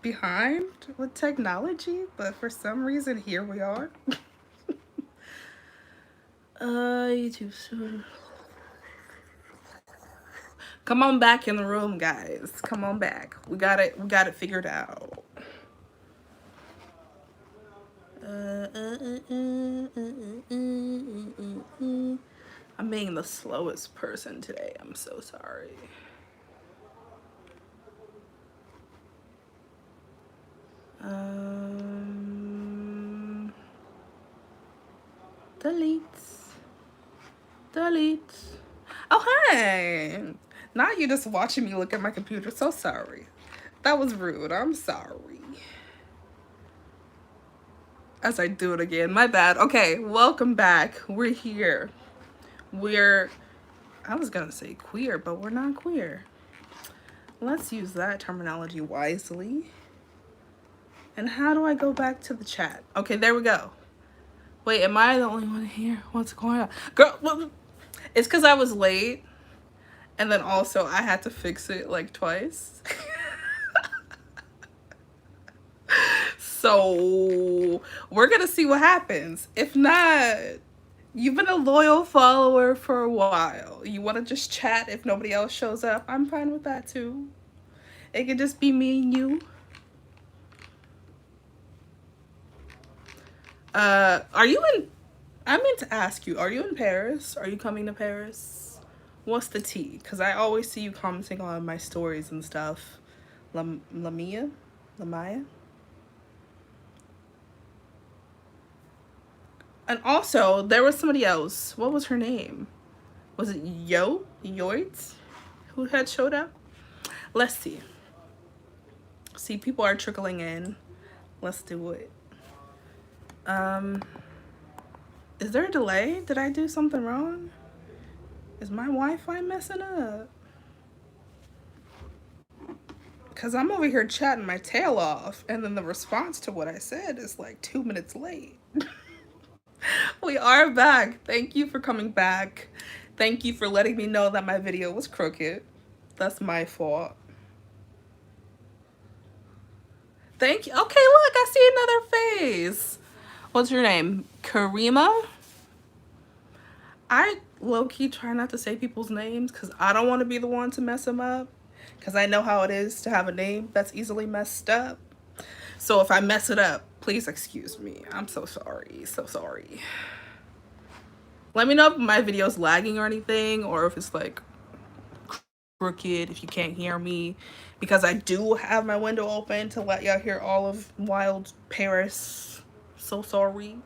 behind with technology, but for some reason here we are. YouTube. Come on back in the room, guys. Come on back. We got it. We got it figured out. I'm being the slowest person today. I'm so sorry. Delete. Oh, hey. Now you're just watching me look at my computer. So sorry. That was rude. I'm sorry. As I do it again. My bad. Okay, welcome back. We're here. I was gonna say queer, but we're not queer. Let's use that terminology wisely. And how do I go back to the chat? Okay, there we go. Wait, am I the only one here? What's going on? Girl, it's because I was late. And then also I had to fix it like twice. So we're gonna see what happens. If not, you've been a loyal follower for a while. You want to just chat if nobody else shows up? I'm fine with that too. It could just be me and you. Are you in? I meant to ask you. Are you in Paris? Are you coming to Paris? What's the tea? Because I always see you commenting on my stories and stuff. Lamia? And also, there was somebody else. What was her name? Was it Yoit? Who had showed up? Let's see. See, people are trickling in. Let's do it. Is there a delay? Did I do something wrong? Is my Wi-Fi messing up? Because I'm over here chatting my tail off, and then the response to what I said is like 2 minutes late. We are back. Thank you for coming back. Thank you for letting me know that my video was crooked. That's my fault. Thank you. Okay, look, I see another face. What's your name? Karima? I low-key try not to say people's names because I don't want to be the one to mess them up. Because I know how it is to have a name that's easily messed up. So if I mess it up, please excuse me. I'm so sorry. So sorry. Let me know if my video's lagging or anything, or if it's like crooked, if you can't hear me. Because I do have my window open to let y'all hear all of wild Paris. So sorry.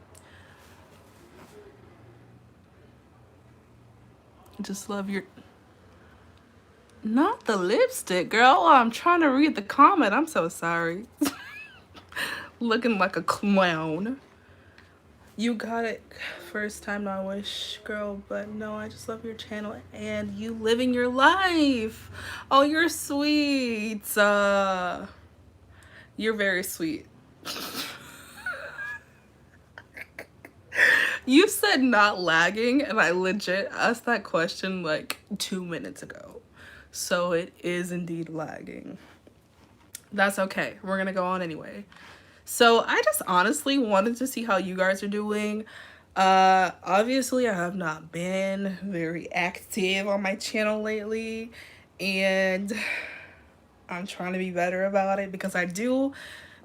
Just love your... Not the lipstick, girl. Oh, I'm trying to read the comment. I'm so sorry. Looking like a clown. You got it first time, I wish, girl, but no, I just love your channel and you living your life. Oh, you're sweet. You're very sweet. You said not lagging, and I legit asked that question like 2 minutes ago. So it is indeed lagging. That's okay. We're gonna go on anyway. So I just honestly wanted to see how you guys are doing. Obviously I have not been very active on my channel lately, and I'm trying to be better about it because I do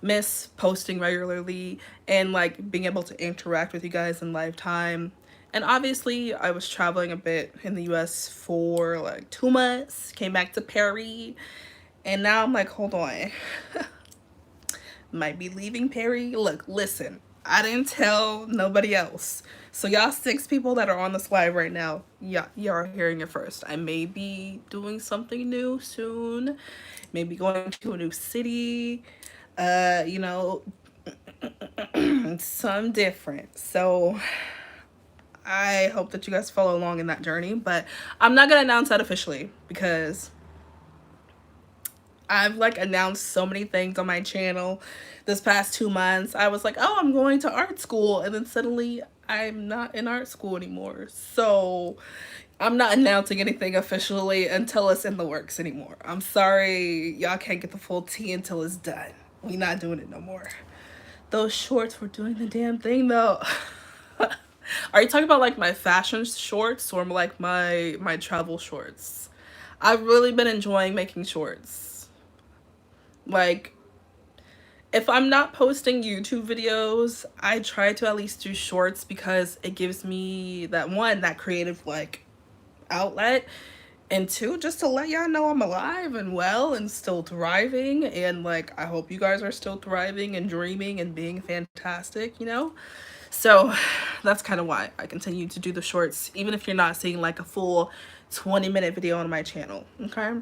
miss posting regularly and like being able to interact with you guys in live time. And obviously I was traveling a bit in the US for like 2 months, came back to Paris, and now I'm like, hold on. Might be leaving Perry. Look, listen, I didn't tell nobody else. So y'all 6 people that are on this live right now, y'all are hearing it first. I may be doing something new soon. Maybe going to a new city. You know, some different. So I hope that you guys follow along in that journey. But I'm not gonna announce that officially because I've like announced so many things on my channel this past 2 months. I was like, oh, I'm going to art school, and then suddenly I'm not in art school anymore. So I'm not announcing anything officially until it's in the works anymore. I'm sorry, y'all can't get the full tea until it's done. We not doing it no more. Those shorts were doing the damn thing though. Are you talking about like my fashion shorts or like my travel shorts? I've really been enjoying making shorts. Like, if I'm not posting YouTube videos, I try to at least do shorts because it gives me that one, that creative like outlet, and two, just to let y'all know I'm alive and well and still thriving, and like I hope you guys are still thriving and dreaming and being fantastic, you know? So that's kind of why I continue to do the shorts, even if you're not seeing like a full 20-minute video on my channel, okay?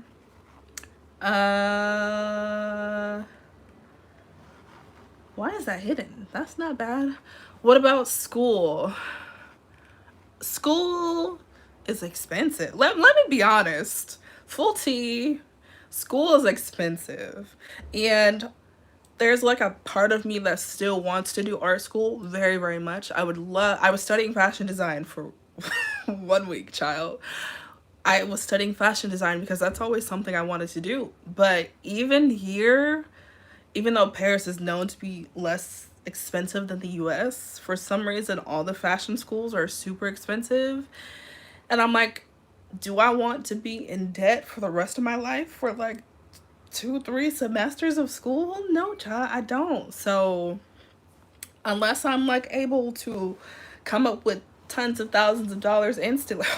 Why is that hidden? That's not bad. What about school? School is expensive. Let me be honest. Full tea, school is expensive. And there's like a part of me that still wants to do art school very, very much. I was studying fashion design for 1 week, child. I was studying fashion design because that's always something I wanted to do. But even here, even though Paris is known to be less expensive than the US, for some reason all the fashion schools are super expensive. And I'm like, do I want to be in debt for the rest of my life for like 2-3 semesters of school? No, child, I don't. So unless I'm like able to come up with tons of thousands of dollars instantly.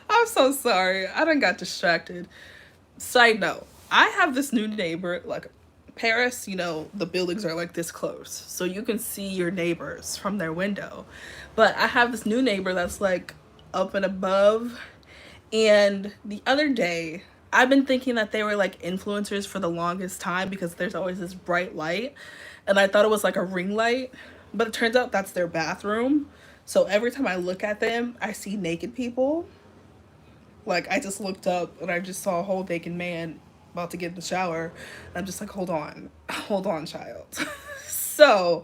I'm so sorry. I done got distracted. Side note, I have this new neighbor, like Paris, you know, the buildings are like this close. So you can see your neighbors from their window. But I have this new neighbor that's like up and above. And the other day, I've been thinking that they were like influencers for the longest time because there's always this bright light. And I thought it was like a ring light. But it turns out that's their bathroom. So every time I look at them, I see naked people. Like, I just looked up and I just saw a whole naked man about to get in the shower. I'm just like, hold on, child. So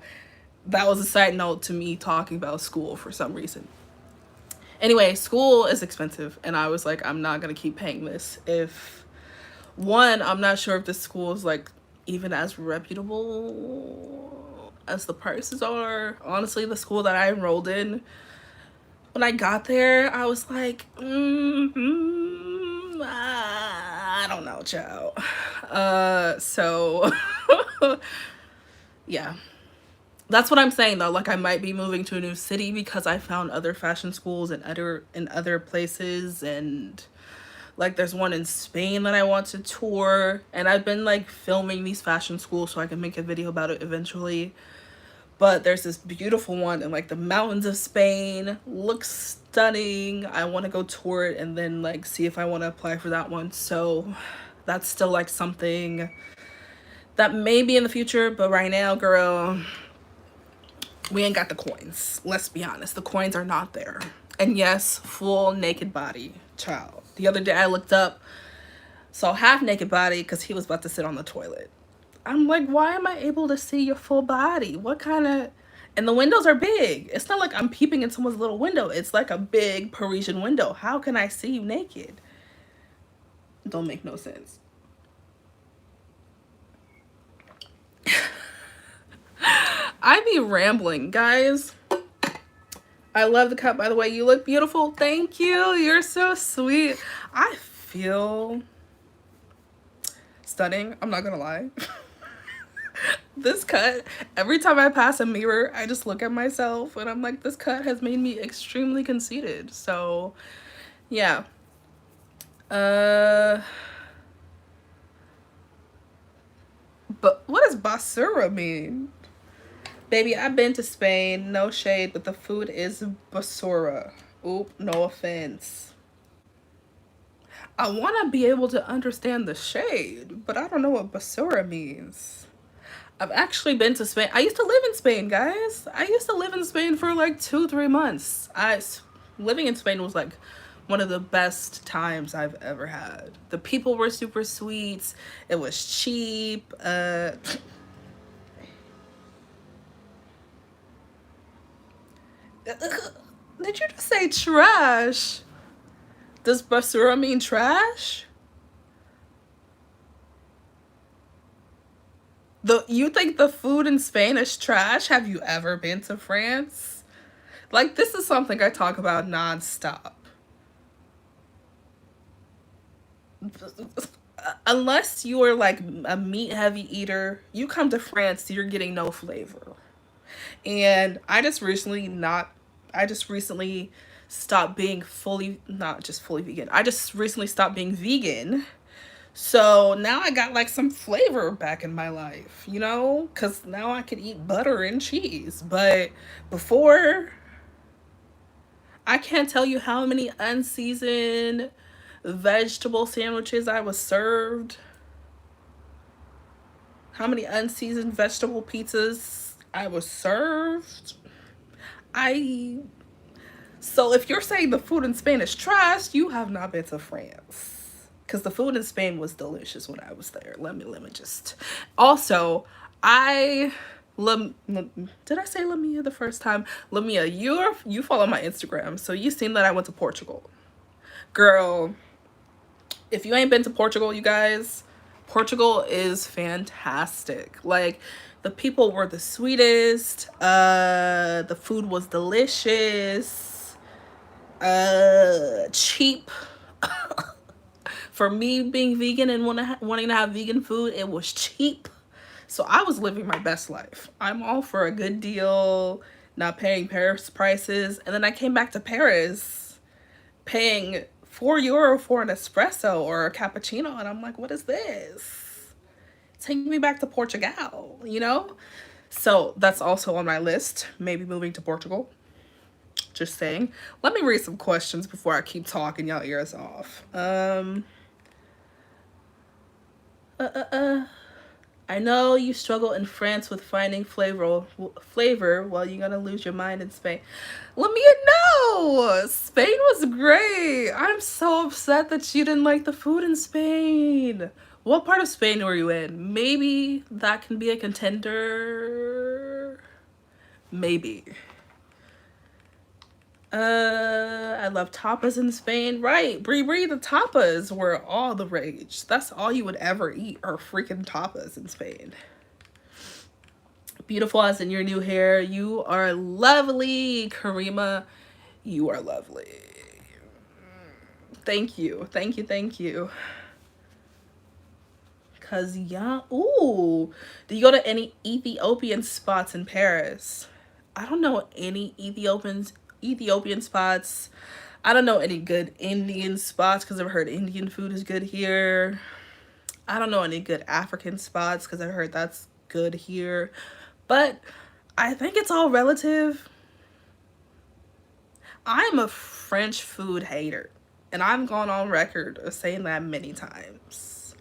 that was a side note to me talking about school for some reason. Anyway, school is expensive, and I was like, I'm not gonna keep paying this. If one, I'm not sure if this school is like even as reputable as the prices are. Honestly, the school that I enrolled in, when I got there, I was like, I don't know, child. So yeah, that's what I'm saying though. Like, I might be moving to a new city because I found other fashion schools in other places, and like there's one in Spain that I want to tour, and I've been like filming these fashion schools so I can make a video about it eventually. But there's this beautiful one in like the mountains of Spain. Looks stunning. I want to go tour it and then like see if I want to apply for that one. So that's still like something that may be in the future. But right now, girl, we ain't got the coins. Let's be honest. The coins are not there. And yes, full naked body, child. The other day I looked up, saw half naked body because he was about to sit on the toilet. I'm like, why am I able to see your full body? What kind of... And the windows are big. It's not like I'm peeping in someone's little window. It's like a big Parisian window. How can I see you naked? Don't make no sense. I be rambling, guys. I love the cup, by the way. You look beautiful. Thank you. You're so sweet. I feel stunning. I'm not gonna lie. This cut, every time I pass a mirror, I just look at myself and I'm like, this cut has made me extremely conceited. So yeah. But what does basura mean? Baby, I've been to Spain. No shade, but the food is basura. Oop, no offense. I want to be able to understand the shade, but I don't know what basura means. I've actually been to Spain. I used to live in Spain, guys. I used to live in Spain for like 2-3 months. Living in Spain was like one of the best times I've ever had. The people were super sweet. It was cheap. Did you just say trash? Does basura mean trash? You think the food in Spain is trash? Have you ever been to France? Like, this is something I talk about nonstop. Unless you are like a meat heavy eater, you come to France, you're getting no flavor. And I just recently stopped being fully, not just fully vegan. I just recently stopped being vegan. So now I got like some flavor back in my life, you know? Cuz now I can eat butter and cheese. But before, I can't tell you how many unseasoned vegetable sandwiches I was served, how many unseasoned vegetable pizzas I was served. I So if you're saying the food in Spain is trash, you have not been to France. Cause the food in Spain was delicious when I was there. Let me just. Also, I did I say Lamia the first time? Lamia, you follow my Instagram, so you seen that I went to Portugal. Girl, if you ain't been to Portugal, you guys, Portugal is fantastic. Like, the people were the sweetest. The food was delicious. Cheap. For me being vegan and wanting to have vegan food, it was cheap. So I was living my best life. I'm all for a good deal, not paying Paris prices. And then I came back to Paris paying €4 for an espresso or a cappuccino. And I'm like, what is this? Take me back to Portugal, you know? So that's also on my list. Maybe moving to Portugal. Just saying. Let me read some questions before I keep talking y'all ears off. I know you struggle in France with finding flavor while you're gonna lose your mind in Spain. Let me know. Spain was great. I'm so upset that you didn't like the food in Spain. What part of Spain were you in? Maybe that can be a contender. Maybe. I love tapas in Spain. Right, Brie, the tapas were all the rage. That's all you would ever eat are freaking tapas in Spain. Beautiful as in your new hair. You are lovely, Karima. You are lovely. Thank you. Thank you. Thank you. Cause yeah, ooh. Do you go to any Ethiopian spots in Paris? I don't know any Ethiopian spots. I don't know any good Indian spots because I've heard Indian food is good here. I don't know any good African spots because I've heard that's good here. But I think it's all relative. I'm a French food hater, and I've gone on record of saying that many times.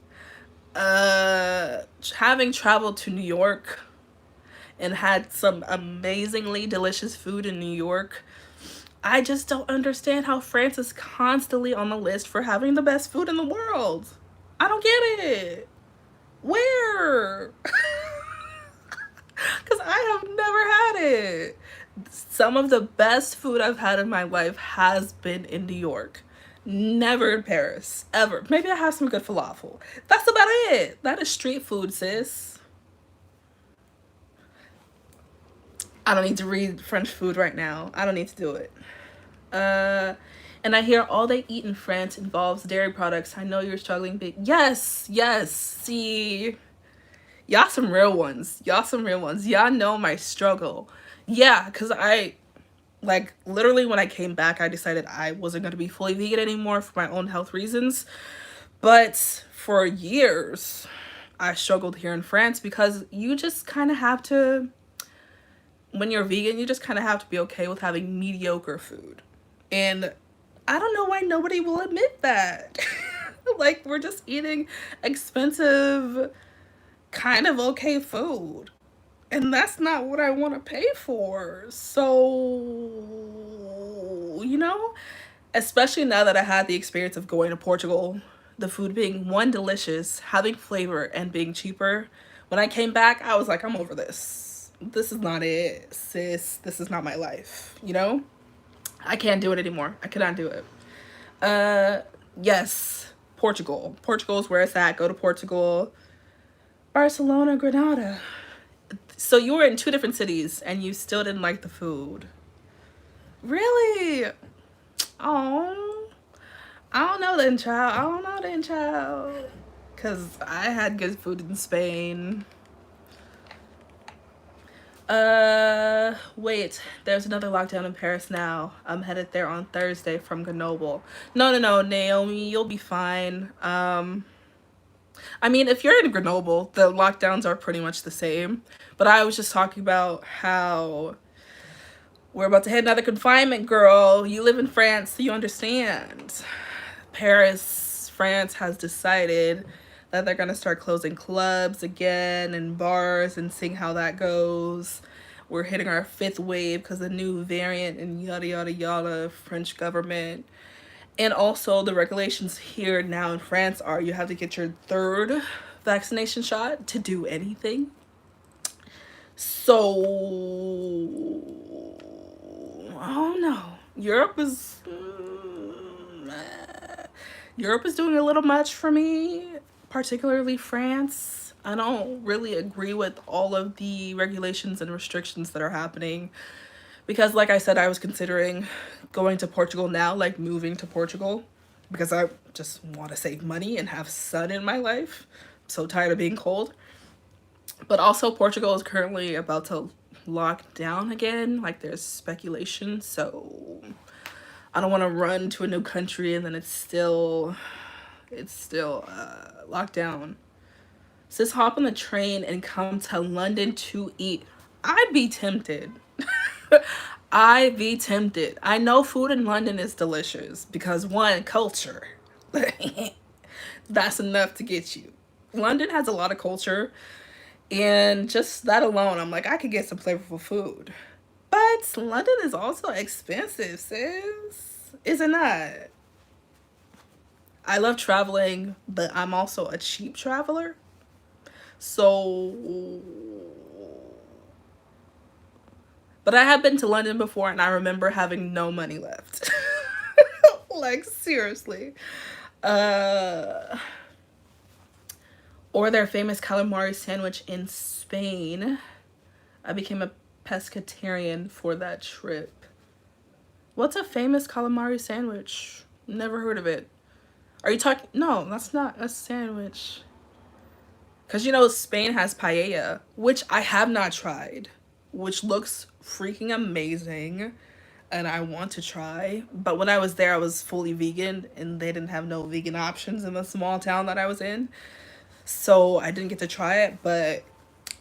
Having traveled to New York and had some amazingly delicious food in New York, I just don't understand how France is constantly on the list for having the best food in the world. I don't get it. Where? Because I have never had it. Some of the best food I've had in my life has been in New York. Never in Paris. Ever. Maybe I have some good falafel. That's about it. That is street food, sis. I don't need to read French food right now. I don't need to do it. And I hear all they eat in France involves dairy products. I know you're struggling big. Yes, yes. See, y'all some real ones. Y'all some real ones. Y'all know my struggle. Yeah, because like, literally when I came back, I decided I wasn't going to be fully vegan anymore for my own health reasons. But for years, I struggled here in France because you just kind of have to, when you're vegan, you just kind of have to be okay with having mediocre food. And I don't know why nobody will admit that. Like, we're just eating expensive, kind of okay food. And that's not what I want to pay for. So, especially now that I had the experience of going to Portugal, the food being one, delicious, having flavor, and being cheaper. When I came back, I was like, I'm over this. This is not it, sis. This is not my life, I can't do it anymore. I cannot do it. Yes, Portugal. Portugal is where it's at. Go to Portugal. Barcelona, Granada. So you were in 2 different cities and you still didn't like the food. Really? Oh, I don't know then, child. I don't know then, child. Because I had good food in Spain. Wait. There's another lockdown in Paris now. I'm headed there on Thursday from Grenoble. No, Naomi. You'll be fine. I mean, if you're in Grenoble, the lockdowns are pretty much the same. But I was just talking about how we're about to hit another confinement, girl. You live in France, so you understand. Paris, France has decided that they're going to start closing clubs again and bars and seeing how that goes. We're hitting our 5th wave because the new variant and yada, yada, yada, French government. And also the regulations here now in France are you have to get your 3rd vaccination shot to do anything. So, I don't know. Europe is doing a little much for me, particularly France. I don't really agree with all of the regulations and restrictions that are happening because, like I said, I was considering going to Portugal now, like moving to Portugal, because I just want to save money and have sun in my life. I'm so tired of being cold. But also Portugal is currently about to lock down again. Like there's speculation, so I don't want to run to a new country and then it's still locked down. Says hop on the train and come to London to eat. I'd be tempted. I'd be tempted. I know food in London is delicious because 1, culture. That's enough to get you. London has a lot of culture, and just that alone, I'm like, I could get some flavorful food. But London is also expensive, sis. Is it not? I love traveling, but I'm also a cheap traveler. So, but I have been to London before and I remember having no money left. Like, seriously. Or their famous calamari sandwich in Spain. I became a pescatarian for that trip. What's a famous calamari sandwich? Never heard of it. Are you talking? No, that's not a sandwich. Because, you know, Spain has paella, which I have not tried, which looks freaking amazing, and I want to try. But when I was there, I was fully vegan, and they didn't have no vegan options in the small town that I was in. So I didn't get to try it, but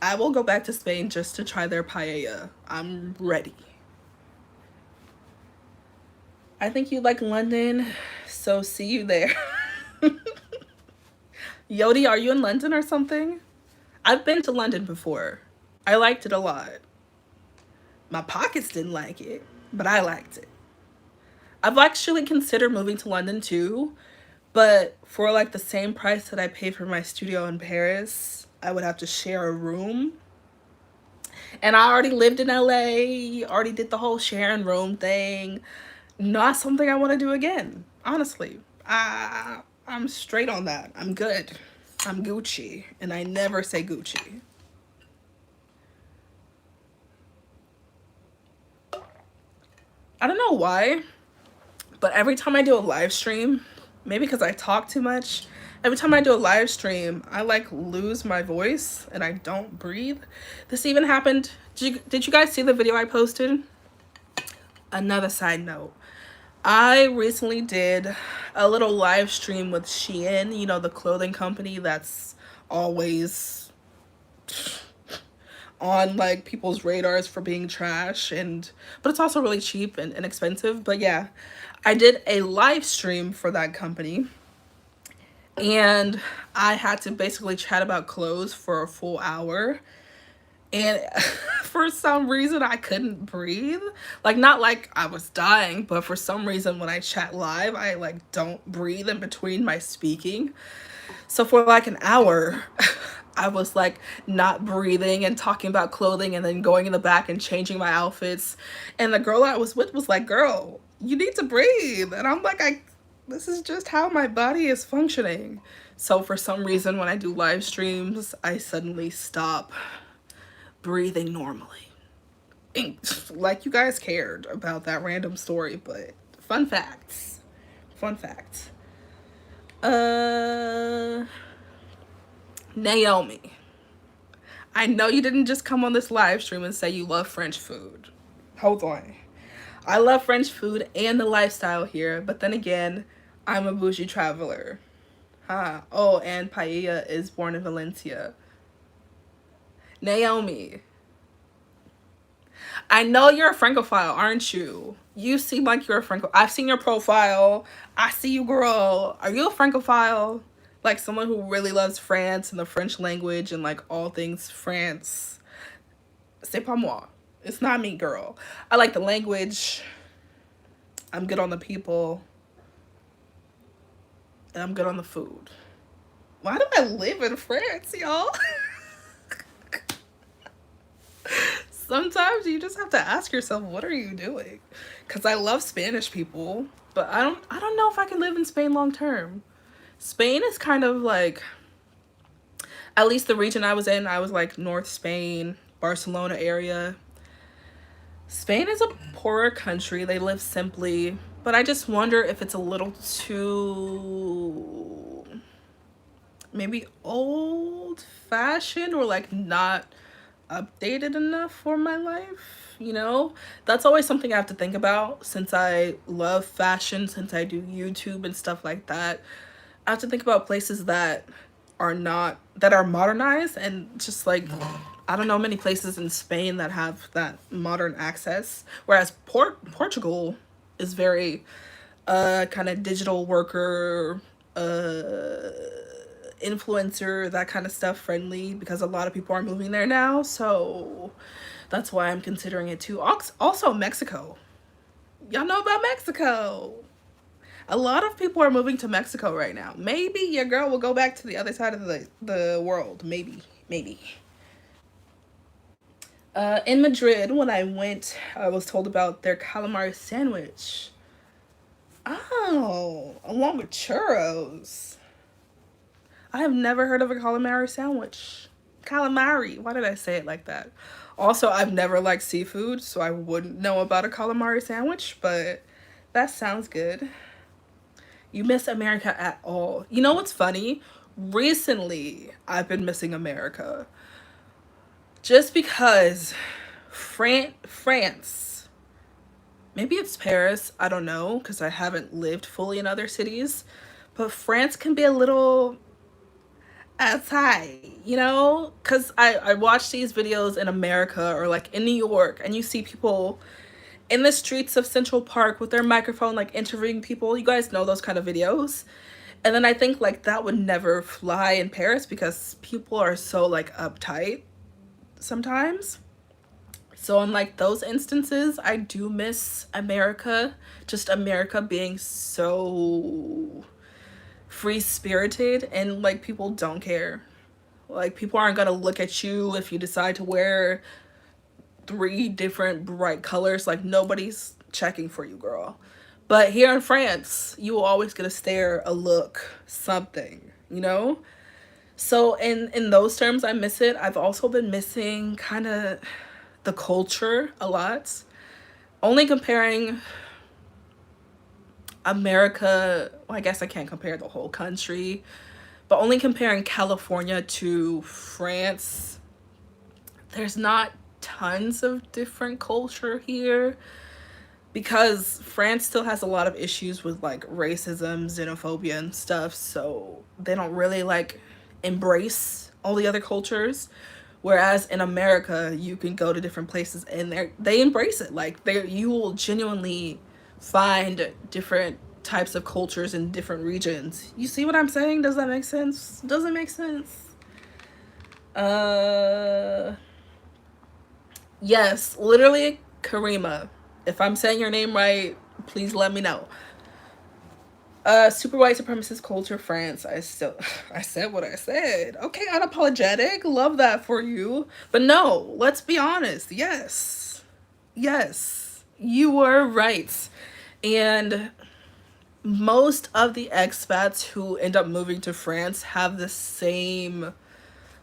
I will go back to Spain just to try their paella. I'm ready. I think you like London, so see you there. Yodi, are you in London or something? I've been to London before. I liked it a lot. My pockets didn't like it, but I liked it. I've actually considered moving to London too, but for like the same price that I paid for my studio in Paris, I would have to share a room. And I already lived in LA, already did the whole sharing room thing. Not something I want to do again, honestly. I'm straight on that. I'm good. I'm Gucci, and I never say Gucci. I don't know why, but every time I do a live stream, maybe because I talk too much, every time I do a live stream, I like lose my voice and I don't breathe. This even happened. Did you guys see the video I posted? Another side note. I recently did a little live stream with Shein, you know, the clothing company that's always on like people's radars for being trash, but it's also really cheap and inexpensive. But yeah, I did a live stream for that company and I had to basically chat about clothes for a full hour. And for some reason I couldn't breathe. Like, not like I was dying, but for some reason when I chat live, I like don't breathe in between my speaking. So for like an hour, I was like not breathing and talking about clothing and then going in the back and changing my outfits. And the girl I was with was like, girl, you need to breathe. And I'm like, this is just how my body is functioning. So for some reason, when I do live streams, I suddenly stop breathing normally. Like you guys cared about that random story, but fun facts. Fun facts. Naomi, I know you didn't just come on this live stream and say you love French food. Hold on. I love French food and the lifestyle here, but then again, I'm a bougie traveler. Huh. Oh, and Paella is born in Valencia. Naomi, I know you're a Francophile, aren't you? You seem like you're a Franco. I've seen your profile. I see you, girl. Are you a Francophile? Like someone who really loves France and the French language and like all things France. C'est pas moi. It's not me, girl. I like the language. I'm good on the people. And I'm good on the food. Why do I live in France, y'all? Sometimes you just have to ask yourself, what are you doing? Because I love Spanish people, but I don't know if I can live in Spain long term. Spain is kind of like, at least the region I was in, I was like North Spain, Barcelona area. Spain is a poorer country. They live simply, but I just wonder if it's a little too maybe old fashioned or like not updated enough for my life, you know? That's always something I have to think about since I love fashion, since I do YouTube and stuff like that. I have to think about places that are modernized and just like, I don't know many places in Spain that have that modern access, whereas Portugal is very kind of digital worker, influencer, that kind of stuff friendly, because a lot of people are moving there now. So that's why I'm considering it too. Also Mexico. Y'all know about Mexico. A lot of people are moving to Mexico right now. Maybe your girl will go back to the other side of the world. Maybe. In Madrid, when I went, I was told about their calamari sandwich. Oh, along with churros. I have never heard of a calamari sandwich. Calamari. Why did I say it like that? Also, I've never liked seafood, so I wouldn't know about a calamari sandwich, but that sounds good. You miss America at all? You know what's funny? Recently, I've been missing America. Just because France, maybe it's Paris, I don't know, because I haven't lived fully in other cities, but France can be a little outside, you know? Because I watch these videos in America or like in New York, and you see people in the streets of Central Park with their microphone, like interviewing people. You guys know those kind of videos. And then I think like that would never fly in Paris because people are so like uptight sometimes. So in like those instances, I do miss America. Just America being so free-spirited and like people don't care. Like people aren't gonna look at you if you decide to wear 3 different bright colors. Like nobody's checking for you, girl. But here in France, you will always get a stare, a look, something, you know? So in those terms, I miss it. I've also been missing kind of the culture a lot. Only comparing America, well, I guess I can't compare the whole country, but only comparing California to France, there's not tons of different culture here because France still has a lot of issues with like racism, xenophobia and stuff, so they don't really like embrace all the other cultures. Whereas in America, you can go to different places and they embrace it. Like you will genuinely find different types of cultures in different regions. You see what I'm saying? Does that make sense? Does it make sense? Yes, literally Karima. If I'm saying your name right, please let me know. Super white supremacist culture, France. I said what I said. Okay, unapologetic. Love that for you. But no, let's be honest. Yes, you were right. And most of the expats who end up moving to France have the same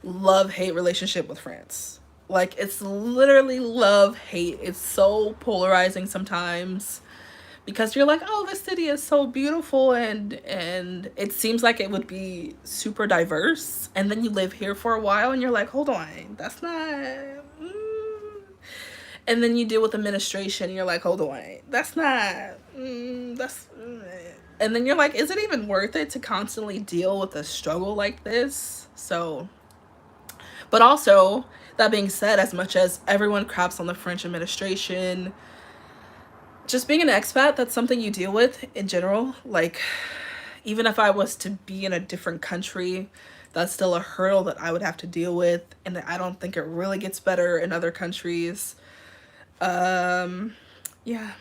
love-hate relationship with France. Like, it's literally love-hate. It's so polarizing sometimes because you're like, oh, this city is so beautiful, and it seems like it would be super diverse, and then you live here for a while and you're like, hold on, that's not and then you deal with administration and you're like, hold on, that's not and then you're like, is it even worth it to constantly deal with a struggle like this? So, but also, that being said, as much as everyone craps on the French administration, just being an expat, that's something you deal with in general. Like, even if I was to be in a different country, that's still a hurdle that I would have to deal with, and I don't think it really gets better in other countries. Yeah,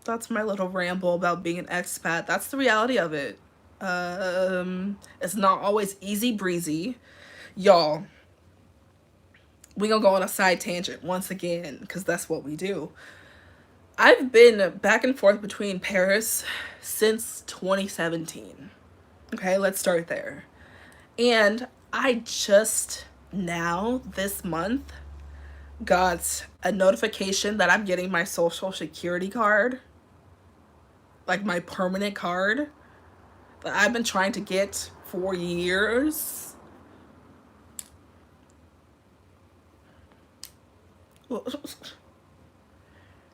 that's my little ramble about being an expat. That's the reality of it. It's not always easy breezy. Y'all, we gonna go on a side tangent once again, because that's what we do. I've been back and forth between Paris since 2017. Okay, let's start there. And I just now, this month, got a notification that I'm getting my social security card, like my permanent card that I've been trying to get for years.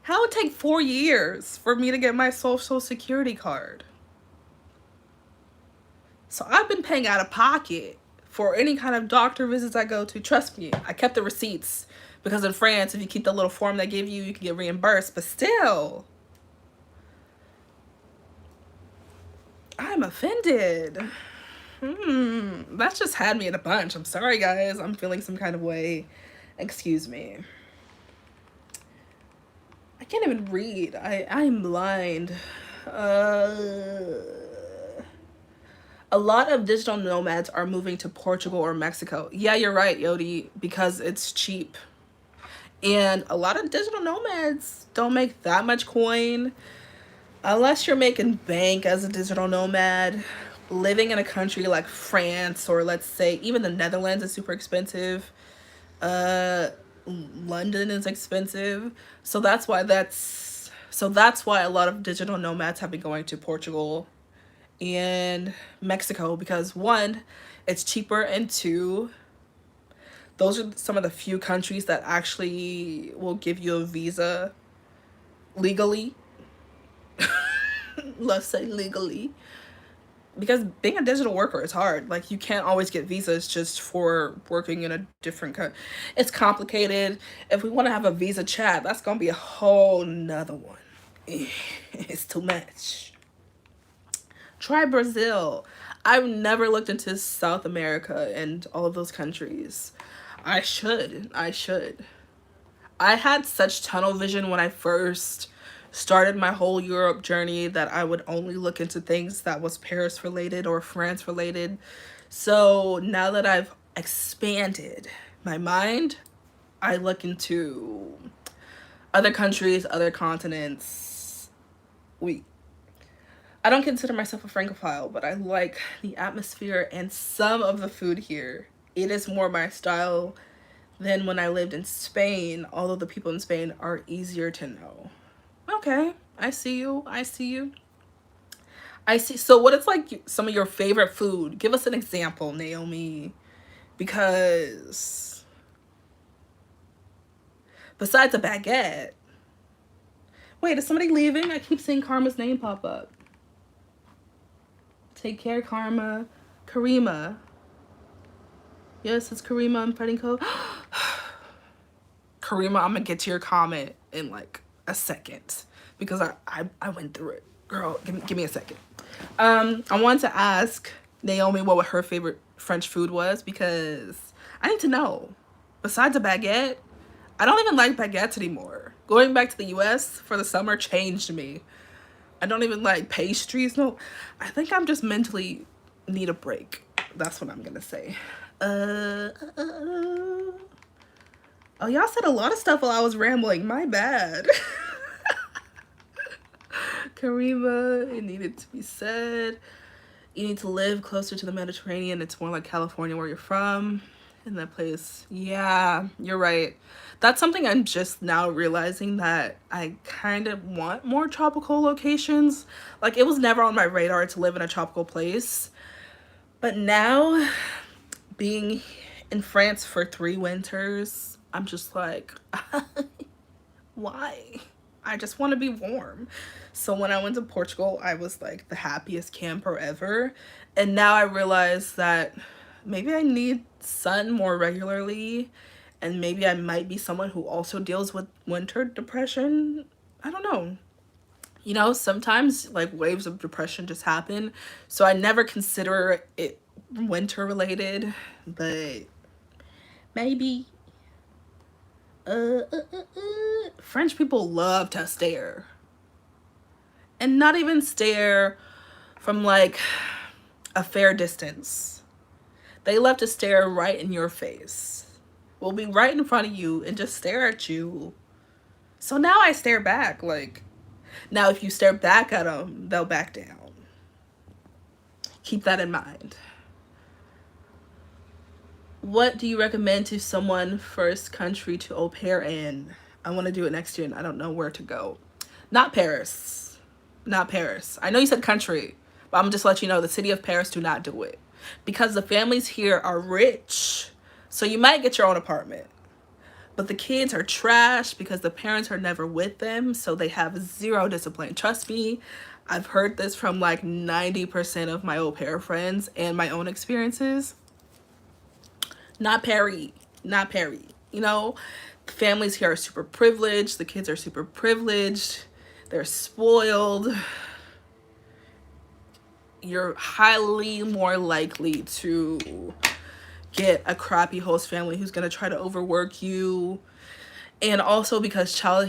How would it take 4 years for me to get my social security card? So I've been paying out of pocket for any kind of doctor visits I go to. Trust me, I kept the receipts because in France, if you keep the little form they give you, you can get reimbursed. But still, I'm offended. That just had me in a bunch. I'm sorry, guys. I'm feeling some kind of way. Excuse me. I can't even read. I'm blind. A lot of digital nomads are moving to Portugal or Mexico. Yeah, you're right, Yodi, because it's cheap. And a lot of digital nomads don't make that much coin unless you're making bank as a digital nomad. Living in a country like France, or let's say even the Netherlands, is super expensive. London is expensive. So that's why a lot of digital nomads have been going to Portugal and Mexico, because one, it's cheaper, and two, those are some of the few countries that actually will give you a visa legally. Let's say legally. Because being a digital worker is hard. Like, you can't always get visas just for working in a different country. It's complicated. If we want to have a visa chat, that's going to be a whole nother one. It's too much. Try Brazil. I've never looked into South America and all of those countries. I should. I had such tunnel vision when I first started my whole Europe journey that I would only look into things that was Paris related or France related. So now that I've expanded my mind, I look into other countries, other continents. I don't consider myself a Francophile, but I like the atmosphere and some of the food here. It is more my style than when I lived in Spain, although the people in Spain are easier to know. Okay, I see you. So what it's like, some of your favorite food? Give us an example, Naomi. Because besides a baguette. Wait, is somebody leaving? I keep seeing Karma's name pop up. Take care, Karma. Karima. Yes, it's Karima. I'm fighting code. Karima, I'm gonna get to your comment in like a second because I went through it. Girl, give me a second. I wanted to ask Naomi what her favorite French food was, because I need to know. Besides a baguette, I don't even like baguettes anymore. Going back to the US for the summer changed me. I don't even like pastries. No, I think I'm just mentally need a break. That's what I'm gonna say. Oh, y'all said a lot of stuff while I was rambling. My bad. Karima, it needed to be said. You need to live closer to the Mediterranean. It's more like California where you're from. In that place. Yeah, you're right. That's something I'm just now realizing, that I kind of want more tropical locations. Like, it was never on my radar to live in a tropical place. But now, being in France for 3 winters, I'm just like, why? I just want to be warm. So when I went to Portugal, I was like the happiest camper ever. And now I realize that maybe I need sun more regularly, and maybe I might be someone who also deals with winter depression. I don't know. You know, sometimes like waves of depression just happen. So I never consider it winter related, but maybe. French people love to stare. And not even stare from like a fair distance. They love to stare right in your face. Will be right in front of you and just stare at you. So now I stare back. Like, now if you stare back at them, they'll back down. Keep that in mind. What do you recommend to someone first country to au pair in? I want to do it next year and I don't know where to go. Not Paris. Not Paris. I know you said country, but I'm just letting you know the city of Paris, do not do it. Because the families here are rich. So you might get your own apartment. But the kids are trash because the parents are never with them. So they have zero discipline. Trust me, I've heard this from like 90% of my au pair friends and my own experiences. Not Perry. Not Perry. You know, the families here are super privileged. The kids are super privileged. They're spoiled. You're highly more likely to get a crappy host family who's going to try to overwork you. And also because child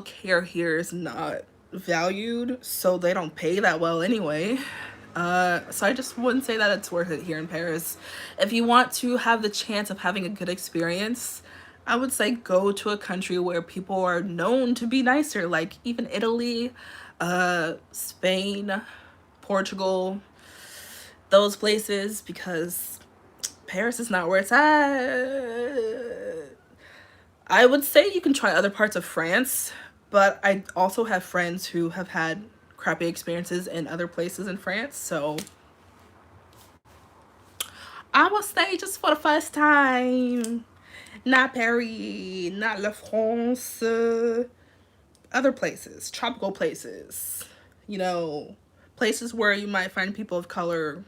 care here is not valued, so they don't pay that well anyway. So I just wouldn't say that it's worth it here in Paris. If you want to have the chance of having a good experience, I would say go to a country where people are known to be nicer, like even Italy, Spain, Portugal, those places, because Paris is not where it's at. I would say you can try other parts of France, but I also have friends who have had crappy experiences in other places in France, so I would say just for the first time, not Paris, not La France, other places, tropical places, you know, places where you might find people of color.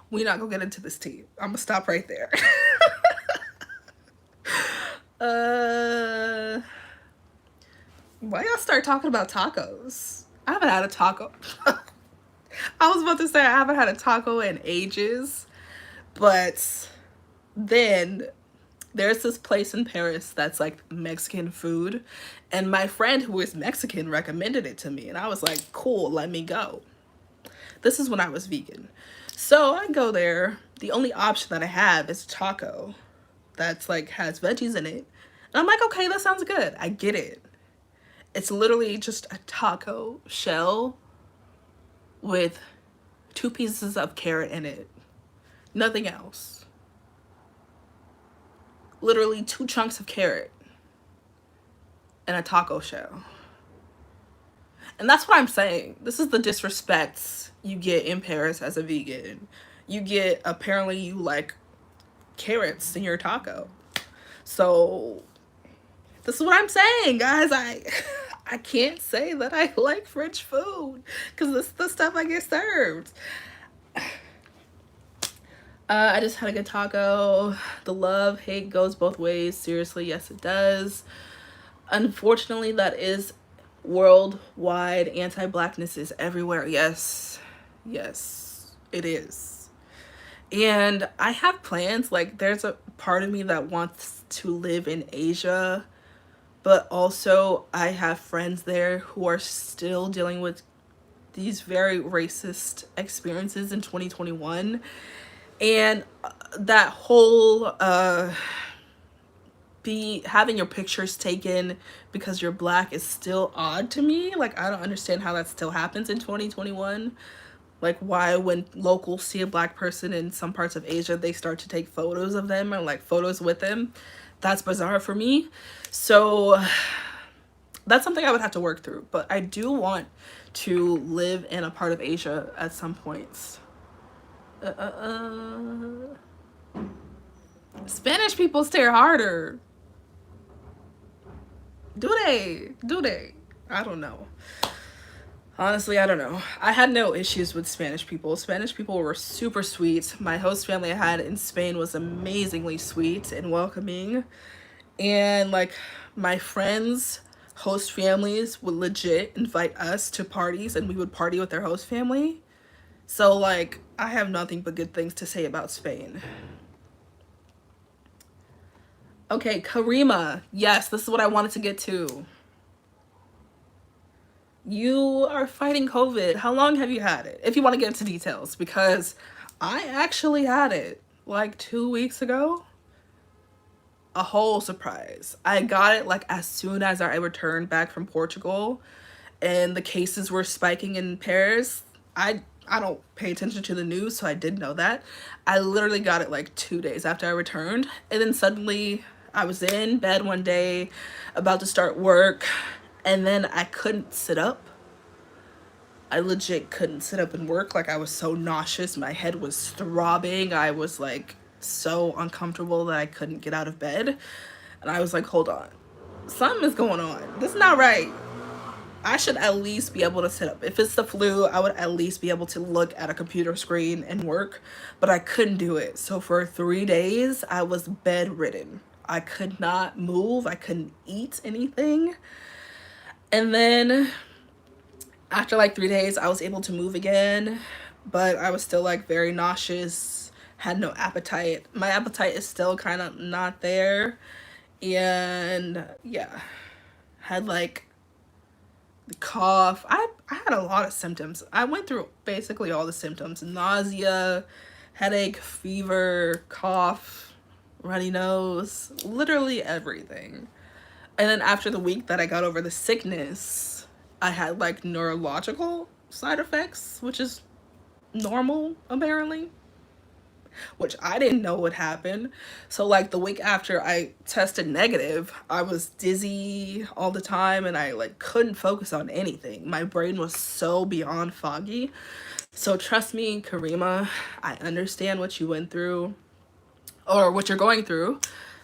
We're not gonna get into this tea. I'm gonna stop right there. Why y'all start talking about tacos? I haven't had a taco. I was about to say I haven't had a taco in ages, but then there's this place in Paris that's like Mexican food, and my friend who is Mexican recommended it to me, and I was like, cool, let me go. This is when I was vegan. So I go there. The only option that I have is taco that's like has veggies in it. And I'm like, okay, that sounds good. I get it. It's literally just a taco shell with 2 pieces of carrot in it. Nothing else. Literally 2 chunks of carrot and a taco shell. And that's what I'm saying. This is the disrespect you get in Paris as a vegan. You get, apparently you like carrots in your taco. So this is what I'm saying, guys. I can't say that I like French food because this is the stuff I get served. I just had a good taco. The love hate goes both ways. Seriously, yes it does. Unfortunately, that is worldwide. Anti-blackness is everywhere. Yes, it is. And I have plans. Like, there's a part of me that wants to live in Asia, but also I have friends there who are still dealing with these very racist experiences in 2021. And that whole having your pictures taken because you're black is still odd to me. Like, I don't understand how that still happens in 2021. Like, why when locals see a black person in some parts of Asia, they start to take photos of them or like photos with them. That's bizarre for me. So that's something I would have to work through, but I do want to live in a part of Asia at some points. Spanish people stare harder. Do they? Do they? I don't know. Honestly, I don't know. I had no issues with Spanish people. Spanish people were super sweet. My host family I had in Spain was amazingly sweet and welcoming. And like my friends' host families would legit invite us to parties and we would party with their host family. So like I have nothing but good things to say about Spain. Okay, Karima. Yes, this is what I wanted to get to. You are fighting COVID. How long have you had it? If you want to get into details, because I actually had it like 2 weeks ago. A whole surprise. I got it like as soon as I returned back from Portugal and the cases were spiking in Paris. I don't pay attention to the news, so I did know that. I literally got it like 2 days after I returned, and then suddenly I was in bed one day about to start work, and then I couldn't sit up. I legit couldn't sit up and work. Like, I was so nauseous. My head was throbbing. I was like so uncomfortable that I couldn't get out of bed. And I was like, hold on. Something is going on. This is not right. I should at least be able to sit up. If it's the flu, I would at least be able to look at a computer screen and work. But I couldn't do it. So for 3 days, I was bedridden. I could not move. I couldn't eat anything. And then after like 3 days, I was able to move again, but I was still like very nauseous, had no appetite. My appetite is still kind of not there. And yeah, had like the cough. I had a lot of symptoms. I went through basically all the symptoms: nausea, headache, fever, cough, runny nose, literally everything. And then after the week that I got over the sickness, I had like neurological side effects, which is normal apparently, which I didn't know would happen. So like the week after I tested negative, I was dizzy all the time and I like couldn't focus on anything. My brain was so beyond foggy. So trust me, Karima, I understand what you went through or what you're going through.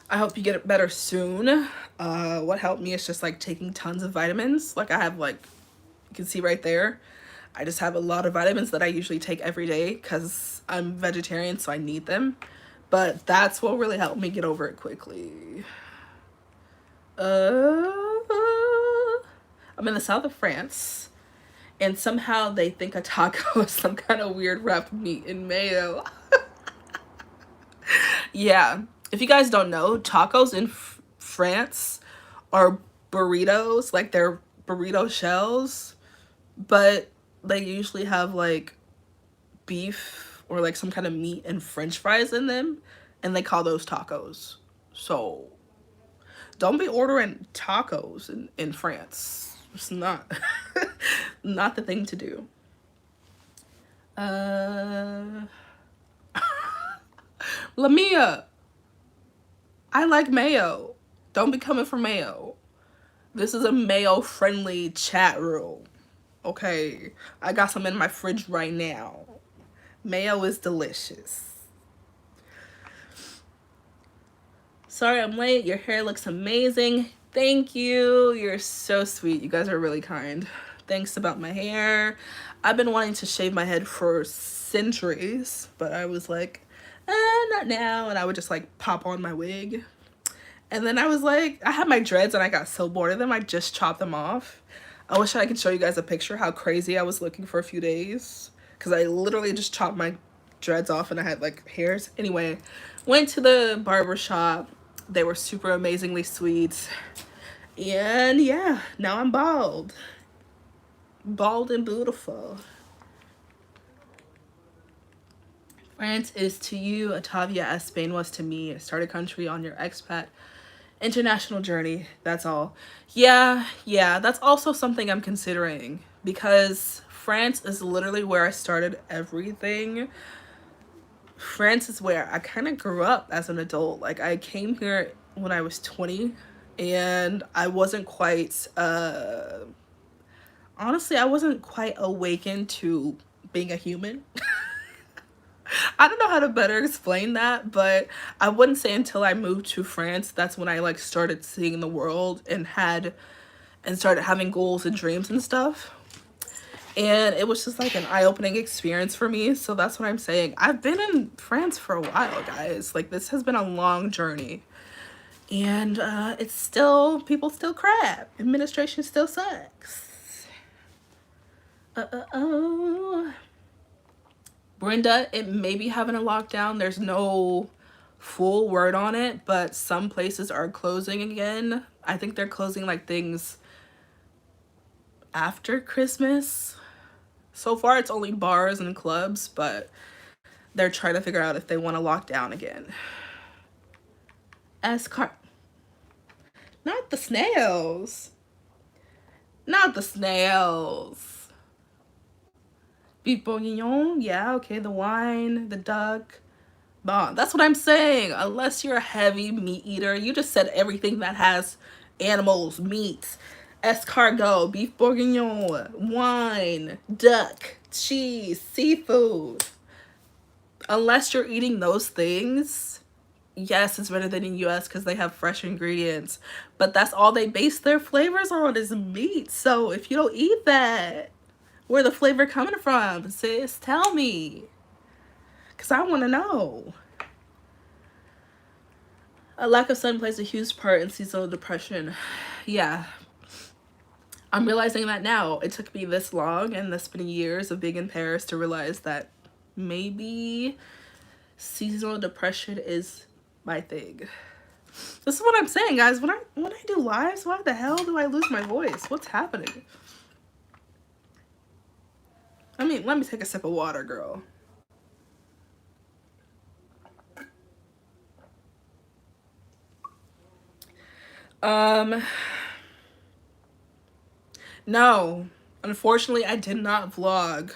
I hope you get it better soon. What helped me is just like taking tons of vitamins. Like I have like, you can see right there, I just have a lot of vitamins that I usually take every day because I'm vegetarian, so I need them. But that's what really helped me get over it quickly. I'm in the south of France, and somehow they think a taco is some kind of weird wrapped meat in mayo. Yeah, if you guys don't know, tacos in France are burritos, like they're burrito shells, but they usually have like beef or like some kind of meat and french fries in them, and they call those tacos. So don't be ordering tacos in France. It's not not the thing to do. Lamia, I like mayo. Don't be coming for mayo. This is a mayo friendly chat room. Okay, I got some in my fridge right now. Mayo is delicious. Sorry I'm late. Your hair looks amazing. Thank you. You're so sweet. You guys are really kind. Thanks about my hair. I've been wanting to shave my head for centuries, but I was like, not now. And I would just like pop on my wig. And then I was like, I had my dreads and I got so bored of them, I just chopped them off. I wish I could show you guys a picture how crazy I was looking for a few days. Because I literally just chopped my dreads off and I had like hairs. Anyway, went to the barber shop. They were super amazingly sweet. And yeah, now I'm bald. Bald and beautiful. France is to you, Otavia, as Spain was to me. Start a country on your expat International journey, that's all. Yeah, that's also something I'm considering because France is literally where I started everything. France is where I kind of grew up as an adult. Like, I came here when I was 20 and I wasn't quite, honestly, I wasn't quite awakened to being a human. I don't know how to better explain that, but I wouldn't say until I moved to France, that's when I like started seeing the world and started having goals and dreams and stuff. And it was just like an eye-opening experience for me. So that's what I'm saying. I've been in France for a while, guys. Like, this has been a long journey. And it's still, people still crap. Administration still sucks. Brenda, it may be having a lockdown. There's no full word on it, but some places are closing again. I think they're closing like things after Christmas. So far, it's only bars and clubs, but they're trying to figure out if they want to lock down again. Not the snails. Not the snails. Beef bourguignon, yeah, okay, the wine, the duck. Bon, that's what I'm saying. Unless you're a heavy meat eater, you just said everything that has animals, meat, escargot, beef bourguignon, wine, duck, cheese, seafood. Unless you're eating those things, yes, it's better than in the US because they have fresh ingredients. But that's all they base their flavors on is meat. So if you don't eat that, where the flavor coming from, sis? Tell me. Because I want to know. A lack of sun plays a huge part in seasonal depression. Yeah. I'm realizing that now. It took me this long and this many years of being in Paris to realize that maybe seasonal depression is my thing. This is what I'm saying, guys. When I do lives, why the hell do I lose my voice? What's happening? Let me take a sip of water, girl. No, unfortunately, I did not vlog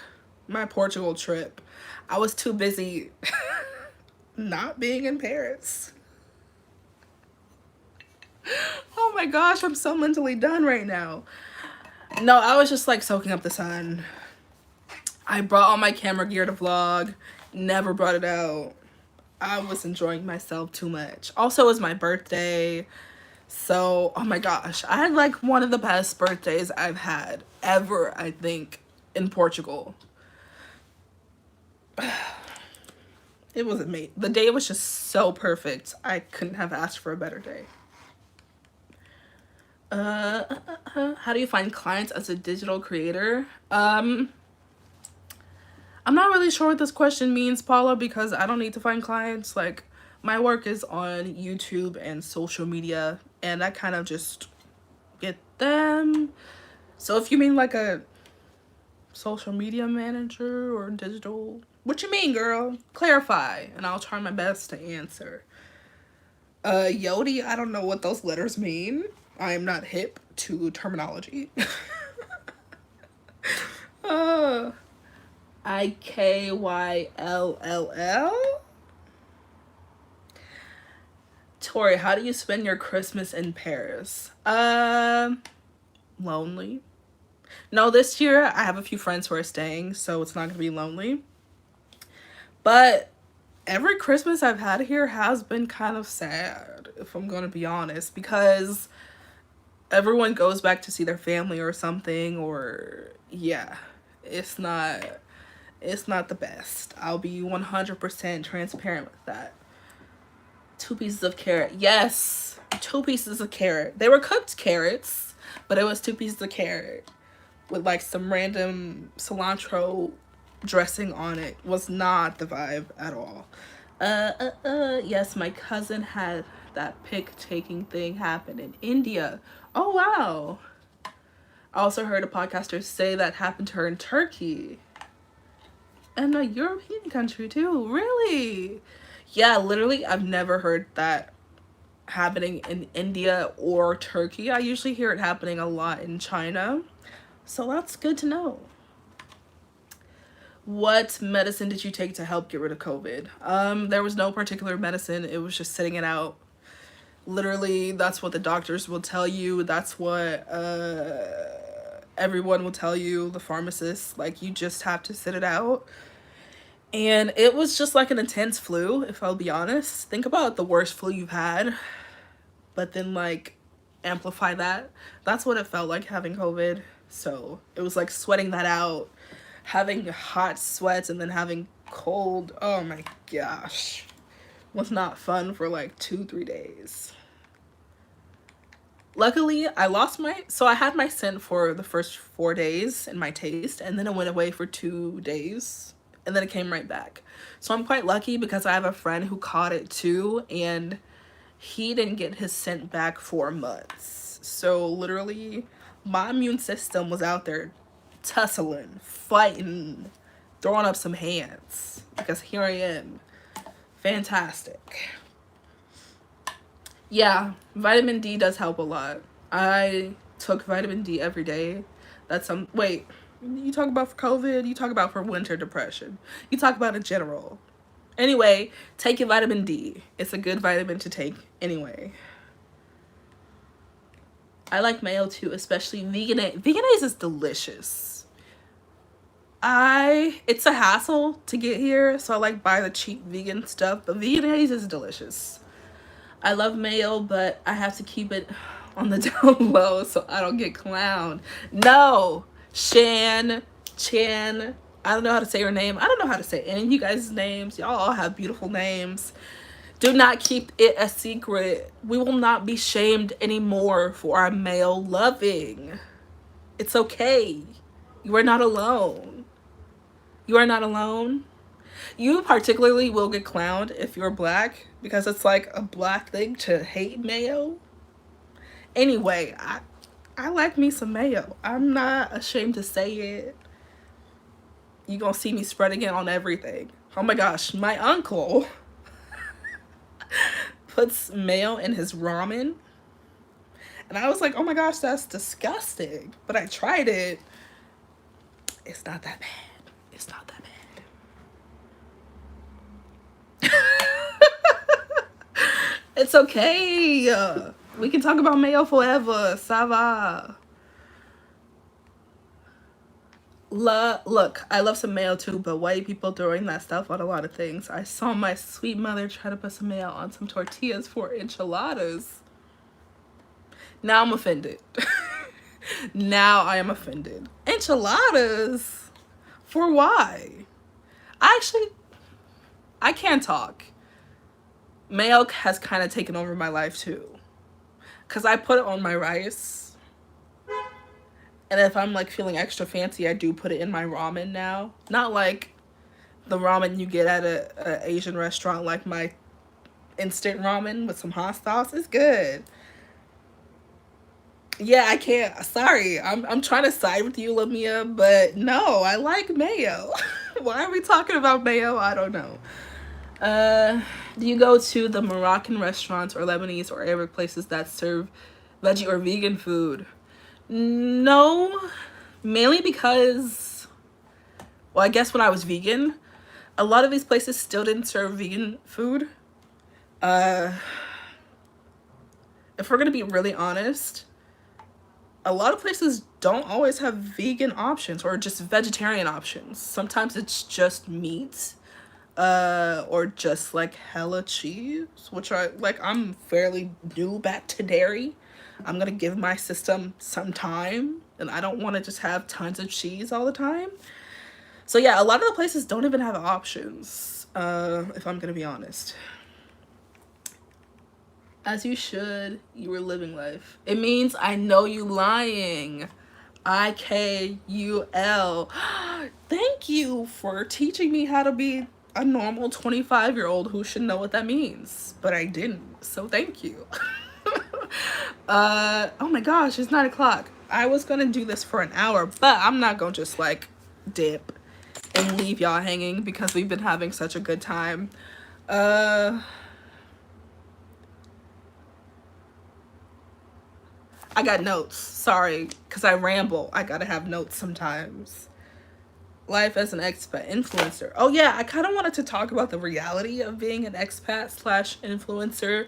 my Portugal trip. I was too busy not being in Paris. Oh my gosh, I'm so mentally done right now. No, I was just like soaking up the sun. I brought all my camera gear to vlog, never brought it out. I was enjoying myself too much. Also, it was my birthday. So, oh my gosh, I had like one of the best birthdays I've had ever, I think, in Portugal. It was amazing. The day was just so perfect. I couldn't have asked for a better day. How do you find clients as a digital creator? I'm not really sure what this question means, Paula, because I don't need to find clients. Like, my work is on YouTube and social media, and I kind of just get them. So if you mean like a social media manager or digital, what you mean, girl? Clarify, and I'll try my best to answer. Yodi, I don't know what those letters mean. I am not hip to terminology. IKYLLL. Tori, how do you spend your Christmas in Paris? Lonely. No, this year I have a few friends who are staying, so it's not gonna be lonely. But every Christmas I've had here has been kind of sad, if I'm gonna be honest, because everyone goes back to see their family or something, or yeah, it's not the best. I'll be 100% transparent with that. 2 pieces of carrot. Yes, 2 pieces of carrot. They were cooked carrots, but it was 2 pieces of carrot with like some random cilantro dressing on it. Was not the vibe at all. Yes, my cousin had that pic taking thing happen in India. Oh wow. I also heard a podcaster say that happened to her in Turkey. And a European country too. Really? Yeah, literally, I've never heard that happening in India or Turkey. I usually hear it happening a lot in China. So that's good to know. What medicine did you take to help get rid of COVID? There was no particular medicine. It was just sitting it out. Literally, that's what the doctors will tell you. That's what everyone will tell you, the pharmacists. Like, you just have to sit it out. And it was just like an intense flu, if I'll be honest. Think about the worst flu you've had, but then like amplify that. That's what it felt like having COVID. So it was like sweating that out, having hot sweats, and then having cold. Oh my gosh. Was not fun for like 2-3 days. Luckily, I had my scent for the first 4 days in my taste, and then it went away for 2 days, and then it came right back. So I'm quite lucky because I have a friend who caught it too, and he didn't get his scent back for months. So literally, my immune system was out there tussling, fighting, throwing up some hands, because here I am. Fantastic. Yeah, vitamin D does help a lot. I took vitamin D every day. Wait, you talk about for COVID, you talk about for winter depression. You talk about in general. Anyway, take your vitamin D. It's a good vitamin to take anyway. I like mayo too, especially vegan. Veganese is delicious. It's a hassle to get here, so I like buy the cheap vegan stuff, but veganese is delicious. I love mayo, but I have to keep it on the down low so I don't get clowned. No, Chan, I don't know how to say your name. I don't know how to say any of you guys' names. Y'all all have beautiful names. Do not keep it a secret. We will not be shamed anymore for our male loving. It's okay. You are not alone. You are not alone. You particularly will get clowned if you're black, because it's like a black thing to hate mayo. Anyway, I like me some mayo. I'm not ashamed to say it. You gonna see me spreading it on everything. Oh my gosh, my uncle puts mayo in his ramen. And I was like, oh my gosh, that's disgusting. But I tried it. It's not that bad. It's not that bad. It's okay. We can talk about mayo forever. Ça va. Look, I love some mayo too, but white people throwing that stuff on a lot of things. I saw my sweet mother try to put some mayo on some tortillas for enchiladas. Now I'm offended. Now I am offended. Enchiladas? For why? I can't talk. Mayo has kind of taken over my life too. Because I put it on my rice. And if I'm like feeling extra fancy, I do put it in my ramen now. Not like the ramen you get at a Asian restaurant, like my instant ramen with some hot sauce. It's good. Yeah, I can't. Sorry. I'm trying to side with you, Lamia, but no, I like mayo. Why are we talking about mayo? I don't know. Do you go to the Moroccan restaurants or Lebanese or Arabic places that serve veggie or vegan food? No, mainly because, well, I guess when I was vegan, a lot of these places still didn't serve vegan food. If we're gonna be really honest, a lot of places don't always have vegan options or just vegetarian options. Sometimes it's just meat. Or just like hella cheese, which I'm fairly new back to dairy. I'm gonna give my system some time, and I don't want to just have tons of cheese all the time. So yeah, a lot of the places don't even have options, if I'm gonna be honest. As you should, you were living life. It means I know you lying. IKUL. Thank you for teaching me how to be a normal 25-year-old who should know what that means, but I didn't, so thank you. Oh my gosh, it's 9 o'clock. I was gonna do this for an hour, but I'm not gonna just like dip and leave y'all hanging because we've been having such a good time. I got notes. Sorry, because I ramble. I gotta have notes sometimes. Life as an expat influencer. Oh yeah, I kind of wanted to talk about the reality of being an expat slash influencer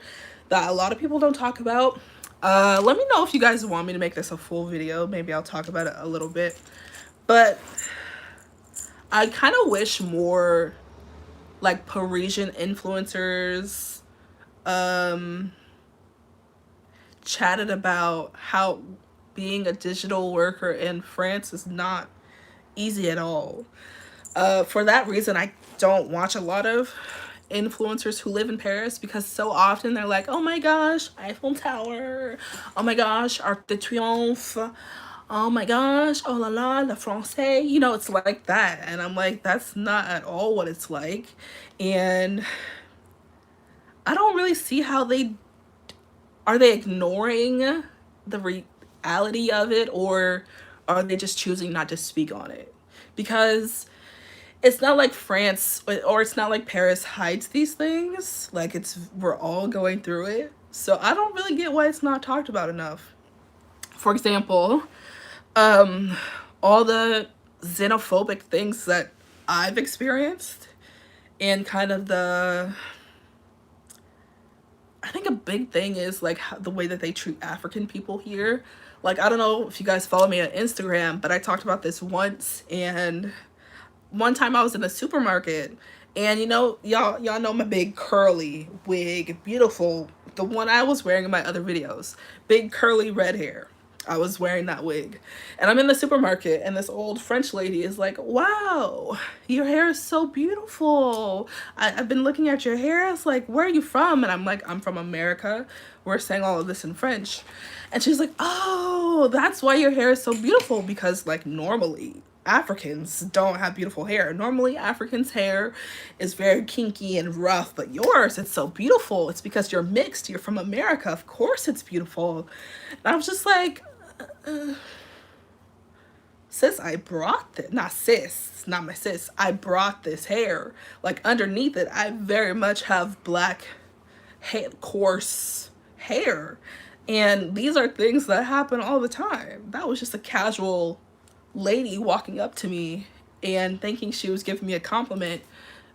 that a lot of people don't talk about. Let me know if you guys want me to make this a full video. Maybe I'll talk about it a little bit. But I kind of wish more like Parisian influencers chatted about how being a digital worker in France is not easy at all. For that reason, I don't watch a lot of influencers who live in Paris because so often they're like, oh my gosh, Eiffel Tower, oh my gosh, Arc de Triomphe, oh my gosh, oh la la, le français, you know, it's like that. And I'm like, that's not at all what it's like. And I don't really see how are they ignoring the reality of it, or are they just choosing not to speak on it? Because it's not like France or it's not like Paris hides these things. Like, we're all going through it. So I don't really get why it's not talked about enough. For example, all the xenophobic things that I've experienced, and kind of I think a big thing is like the way that they treat African people here. Like, I don't know if you guys follow me on Instagram, but I talked about this once. And one time I was in a supermarket, and you know, y'all know my big curly wig, beautiful, the one I was wearing in my other videos, big curly red hair. I was wearing that wig, and I'm in the supermarket, and this old French lady is like, wow, your hair is so beautiful. I've been looking at your hair. It's like, where are you from? And I'm like, I'm from America. We're saying all of this in French. And she's like, oh, that's why your hair is so beautiful, because like normally Africans don't have beautiful hair. Normally Africans' hair is very kinky and rough, but yours, it's so beautiful. It's because you're mixed. You're from America. Of course it's beautiful. And I was just like, sis, I brought this. Not sis, it's not my sis. I brought this hair. Like, underneath it, I very much have black, coarse hair. And these are things that happen all the time. That was just a casual lady walking up to me and thinking she was giving me a compliment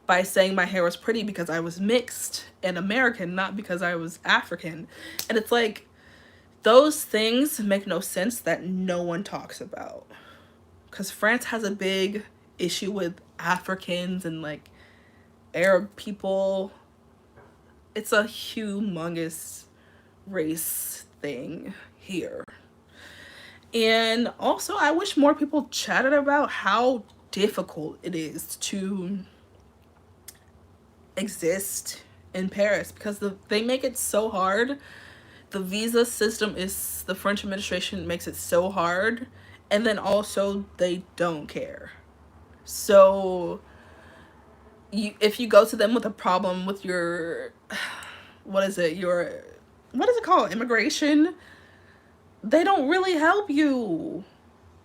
by saying my hair was pretty because I was mixed and American, not because I was African. And it's like, those things make no sense that no one talks about. Because France has a big issue with Africans and like Arab people. It's a humongous race thing here. And also, I wish more people chatted about how difficult it is to exist in Paris, because they make it so hard. The visa system the French administration makes it so hard, and then also they don't care. So if you go to them with a problem with your, what is it called, immigration, they don't really help you.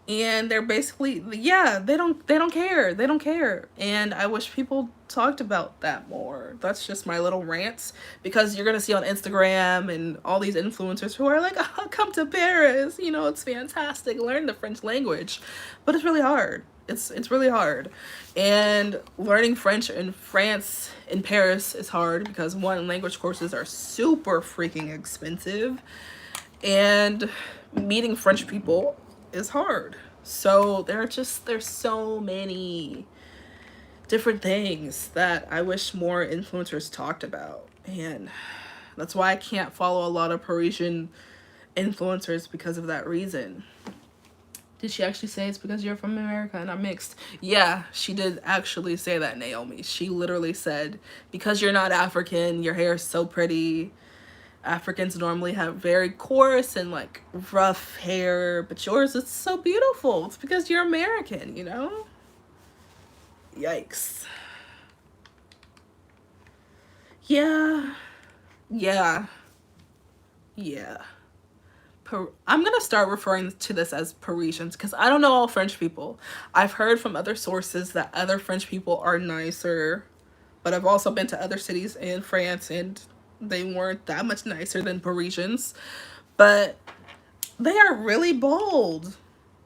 And they're basically, yeah, they don't care. And I wish people talked about that more. That's just my little rants, because you're gonna see on Instagram and all these influencers who are like, oh, come to Paris, you know, it's fantastic, learn the French language. But it's really hard. It's really hard. And learning French in France, in Paris, is hard because, one, language courses are super freaking expensive, and meeting French people is hard. So there's so many different things that I wish more influencers talked about. And that's why I can't follow a lot of Parisian influencers, because of that reason. Did she actually say it's because you're from America and I'm mixed? Yeah, she did actually say that, Naomi. She literally said, because you're not African, your hair is so pretty. Africans normally have very coarse and like rough hair, but yours is so beautiful. It's because you're American, you know? Yikes. Yeah. I'm gonna start referring to this as Parisians, because I don't know all French people. I've heard from other sources that other French people are nicer, but I've also been to other cities in France and they weren't that much nicer than Parisians. But They are really bold.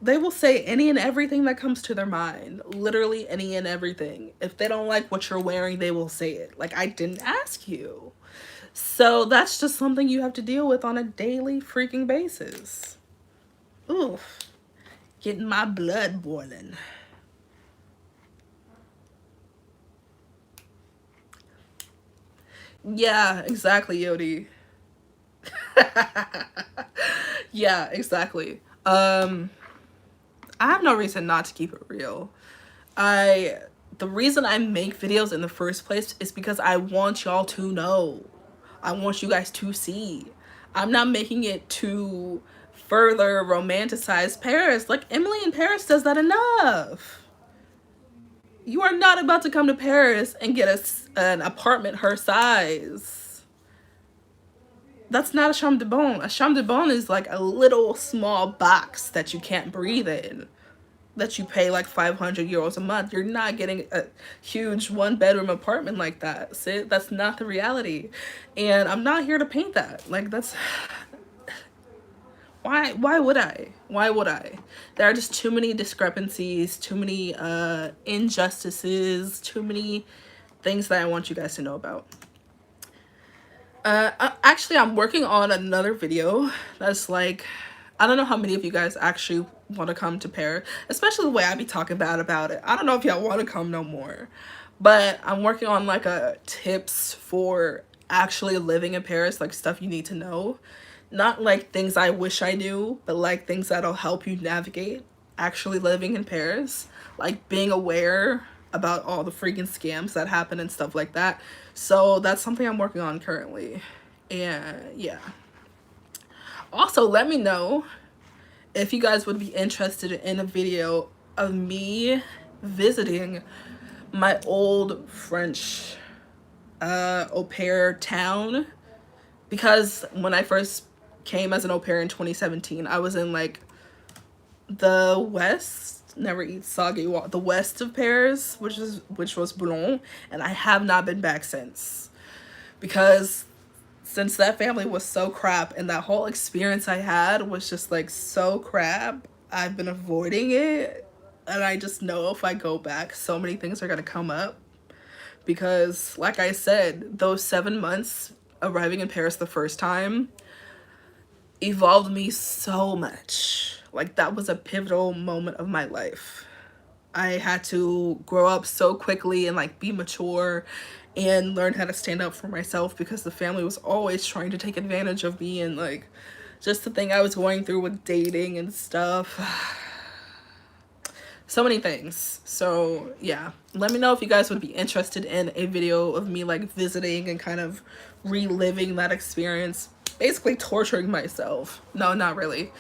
They will say any and everything that comes to their mind. Literally any and everything. If they don't like what you're wearing, they will say it. Like, I didn't ask you. So that's just something you have to deal with on a daily freaking basis. Oof. Getting my blood boiling. Yeah, exactly, Yodi. Yeah, exactly. I have no reason not to keep it real. The reason I make videos in the first place is because I want y'all to know. I want you guys to see. I'm not making it to further romanticize Paris. Like, Emily in Paris does that enough. You are not about to come to Paris and get an apartment her size. That's not a chambre de bonne. A chambre de bonne is like a little small box that you can't breathe in, that you pay like 500 euros a month. You're not getting a huge 1-bedroom apartment like that. Sid, that's not the reality. And I'm not here to paint that. Like, that's why would I? Why would I? There are just too many discrepancies, too many injustices, too many things that I want you guys to know about. Actually, I'm working on another video that's like, I don't know how many of you guys actually want to come to Paris, especially the way I be talking bad about it. I don't know if y'all want to come no more, but I'm working on like a tips for actually living in Paris, like stuff you need to know. Not like things I wish I knew, but like things that'll help you navigate actually living in Paris, like being aware about all the freaking scams that happen and stuff like that. So that's something I'm working on currently. And yeah. Also, let me know if you guys would be interested in a video of me visiting my old French au pair town. Because when I first came as an au pair in 2017, I was in like the west, never eat soggy walk, the west of Paris, which was Boulogne, and I have not been back since. Because since that family was so crap and that whole experience I had was just like so crap, I've been avoiding it. And I just know if I go back, so many things are gonna come up. Because like I said, those 7 months arriving in Paris the first time evolved me so much. Like, that was a pivotal moment of my life. I had to grow up so quickly and like be mature and learn how to stand up for myself, because the family was always trying to take advantage of me, and like just the thing I was going through with dating and stuff. So many things. So yeah, let me know if you guys would be interested in a video of me like visiting and kind of reliving that experience, basically torturing myself. No, not really.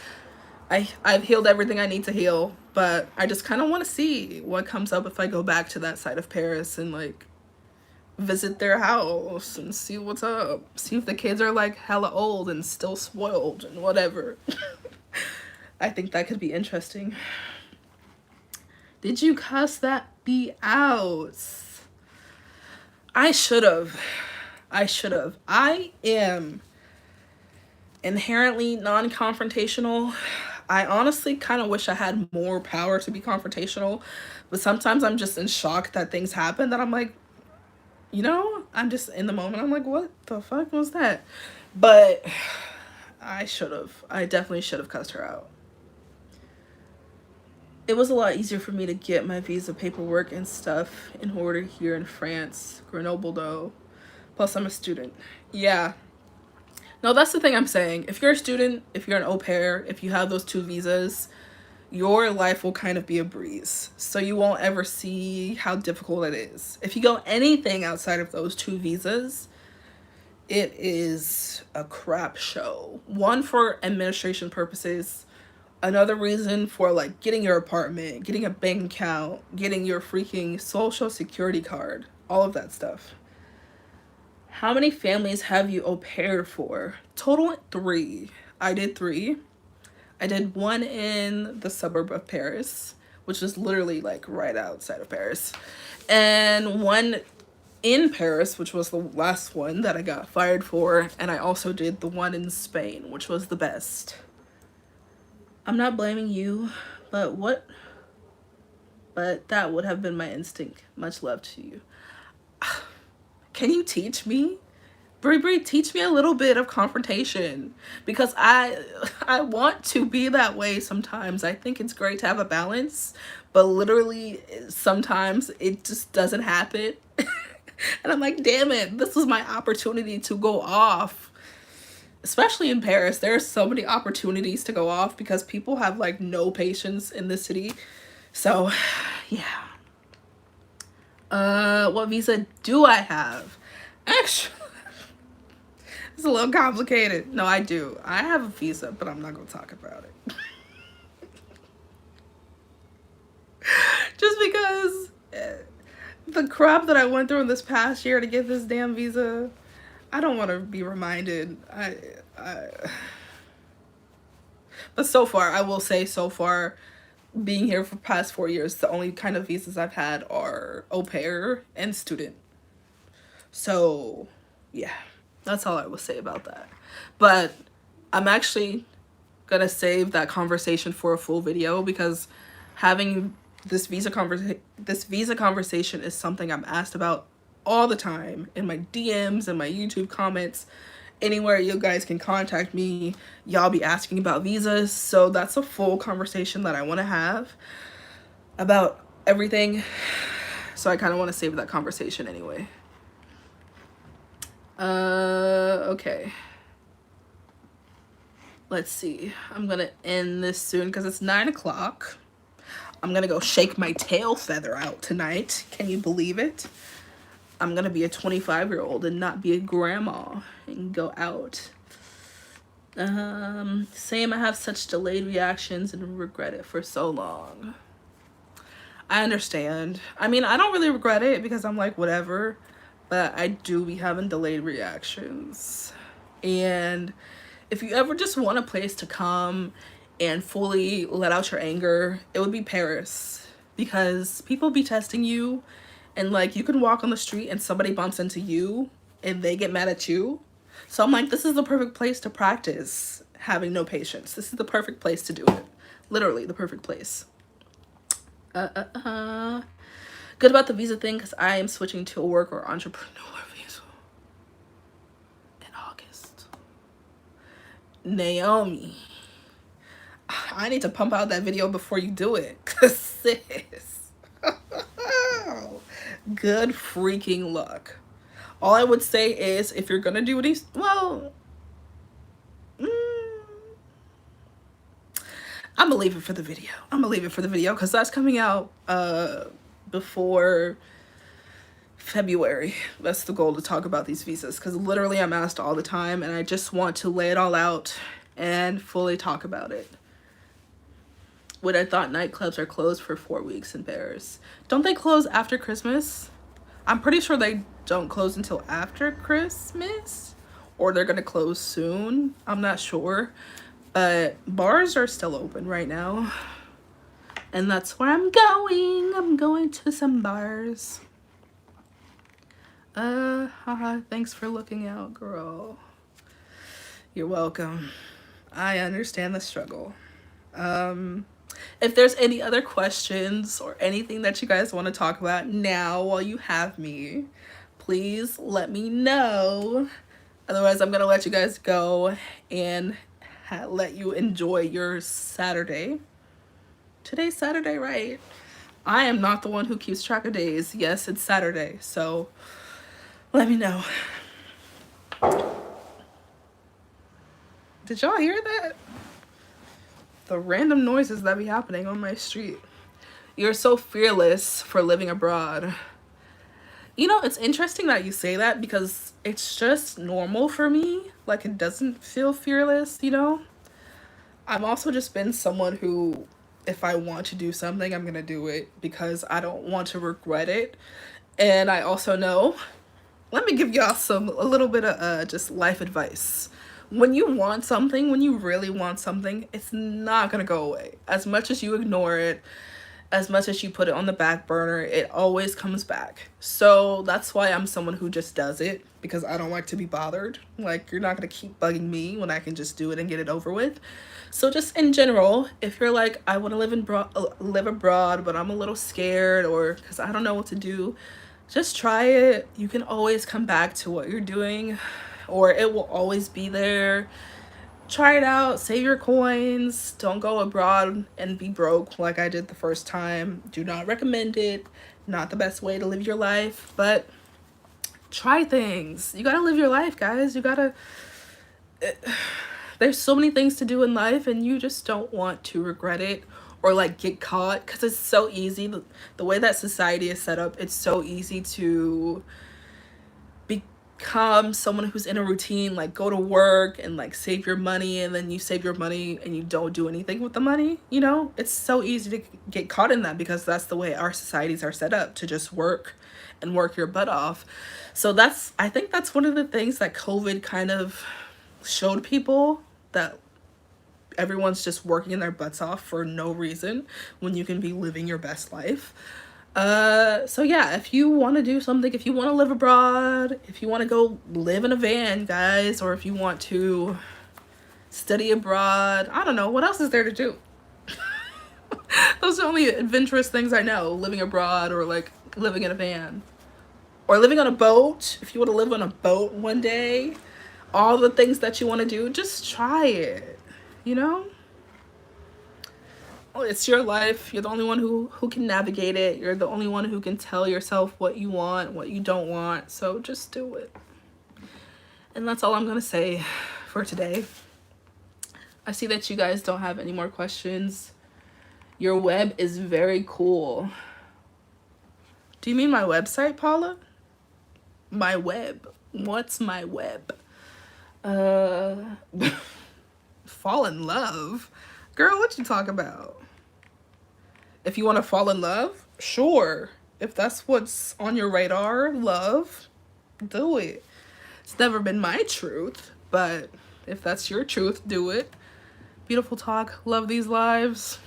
I've healed everything I need to heal, but I just kind of want to see what comes up if I go back to that side of Paris and like visit their house and see what's up. See if the kids are like hella old and still spoiled and whatever. I think that could be interesting. Did you cuss that B out? I should have. I am inherently non-confrontational. I honestly kind of wish I had more power to be confrontational, but sometimes I'm just in shock that things happen that I'm like, you know, I'm just in the moment. I'm like, what the fuck was that? But I definitely should have cussed her out. It was a lot easier for me to get my visa paperwork and stuff in order here in France, Grenoble though. Plus I'm a student. Yeah. No, that's the thing I'm saying. If you're a student, if you're an au pair, if you have those 2 visas, your life will kind of be a breeze. So you won't ever see how difficult it is. If you go anything outside of those 2 visas, it is a crap show. One, for administration purposes. Another reason for like getting your apartment, getting a bank account, getting your freaking social security card, all of that stuff. How many families have you au paired for? Total 3. I did 3. I did 1 in the suburb of Paris, which was literally like right outside of Paris. And 1 in Paris, which was the last one that I got fired for. And I also did the 1 in Spain, which was the best. I'm not blaming you, but that would have been my instinct. Much love to you. Can you teach me? Brie, teach me a little bit of confrontation, because I want to be that way sometimes. I think it's great to have a balance, but literally sometimes it just doesn't happen. And I'm like, damn it, this was my opportunity to go off. Especially in Paris, there are so many opportunities to go off because people have like no patience in this city. So, yeah. What visa do I have? Actually, it's a little complicated. No, I do. I have a visa, but I'm not gonna talk about it. Just because the crap that I went through in this past year to get this damn visa, I don't want to be reminded. But so far, I will say so far, being here for the past 4 years, the only kind of visas I've had are au pair and student. So, yeah, that's all I will say about that. But I'm actually gonna save that conversation for a full video, because having this visa conversation is something I'm asked about all the time in my DMs and my YouTube comments. Anywhere you guys can contact me, y'all be asking about visas. So that's a full conversation that I want to have about everything. So I kind of want to save that conversation anyway. Okay. Let's see. I'm gonna end this soon because it's 9 o'clock. I'm gonna go shake my tail feather out tonight. Can you believe it? I'm gonna be a 25-year-old and not be a grandma and go out. Same, I have such delayed reactions and regret it for so long. I understand. I mean, I don't really regret it because I'm like, whatever. But I do be having delayed reactions. And if you ever just want a place to come and fully let out your anger, it would be Paris. Because people be testing you, and like you can walk on the street and somebody bumps into you and they get mad at you. So I'm like, this is the perfect place to practice having no patience. This is the perfect place to do it. Literally the perfect place. Good about the visa thing, because I am switching to a work or entrepreneur visa in August. Naomi, I need to pump out that video before you do it, because sis, good freaking luck. All I would say is, if you're gonna do these, well, I'm gonna leave it for the video. I'm gonna leave it for the video because that's coming out before February. That's the goal, to talk about these visas, because literally I'm asked all the time and I just want to lay it all out and fully talk about it. When I thought nightclubs are closed for 4 weeks in Paris. Don't they close after Christmas? I'm pretty sure they don't close until after Christmas, or they're gonna close soon. I'm not sure, but bars are still open right now, and that's where I'm going. I'm going to some bars. Haha, thanks for looking out, girl. You're welcome. I understand the struggle. If there's any other questions or anything that you guys want to talk about now while you have me, please let me know. Otherwise, I'm gonna let you guys go and let you enjoy your Saturday. Today's Saturday, right? I am not the one who keeps track of days. Yes, it's Saturday, so let me know. Did y'all hear that? The random noises that be happening on my street. You're so fearless for living abroad. You know, it's interesting that you say that, because it's just normal for me. Like, it doesn't feel fearless, you know? I've also just been someone who, if I want to do something, I'm gonna do it because I don't want to regret it. And I also know, let me give y'all a little bit of just life advice. When you want something, when you really want something, it's not gonna go away. As much as you ignore it, as much as you put it on the back burner, it always comes back. So that's why I'm someone who just does it, because I don't like to be bothered. Like, you're not going to keep bugging me when I can just do it and get it over with. So just in general, if you're like, I want to live abroad, but I'm a little scared, or because I don't know what to do, just try it. You can always come back to what you're doing, or it will always be there. Try it out, save your coins. Don't go abroad and be broke like I did the first time. Do not recommend it. Not the best way to live your life, but try things. You gotta live your life, guys. You gotta there's so many things to do in life, and you just don't want to regret it or like get caught, because it's so easy. The way that society is set up, it's so easy to become someone who's in a routine, like go to work and like save your money, and then you save your money and you don't do anything with the money. You know, it's so easy to get caught in that, because that's the way our societies are set up, to just work and work your butt off. So I think that's one of the things that COVID kind of showed people, that everyone's just working their butts off for no reason when you can be living your best life. So yeah, if you want to do something, if you want to live abroad, if you want to go live in a van, guys, or if you want to study abroad, I don't know, what else is there to do? Those are the only adventurous things I know, living abroad, or like living in a van, or living on a boat. If you want to live on a boat one day, all the things that you want to do, just try it, you know? Well, it's your life. You're the only one who can navigate it. You're the only one who can tell yourself what you want, what you don't want. So just do it. And that's all I'm going to say for today. I see that you guys don't have any more questions. Your web is very cool. Do you mean my website, Paula? My web. What's my web? Fall in love? Girl, what you talk about? If you want to fall in love, sure. If that's what's on your radar, love, do it. It's never been my truth, but if that's your truth, do it. Beautiful talk. Love these lives.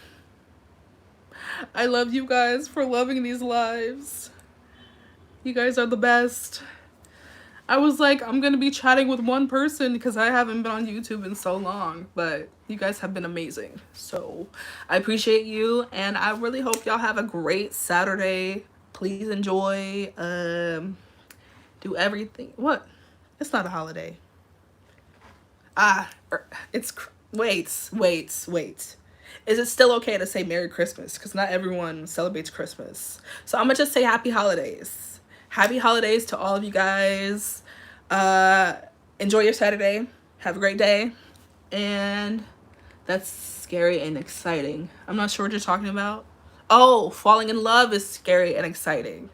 I love you guys for loving these lives. You guys are the best. I was like, I'm going to be chatting with one person because I haven't been on YouTube in so long, but you guys have been amazing. So I appreciate you, and I really hope y'all have a great Saturday. Please enjoy. Do everything. What? It's not a holiday. Wait. Is it still okay to say Merry Christmas? Because not everyone celebrates Christmas. So I'm going to just say Happy Holidays. Happy holidays to all of you guys. Enjoy your Saturday. Have a great day. And that's scary and exciting. I'm not sure what you're talking about. Oh, falling in love is scary and exciting.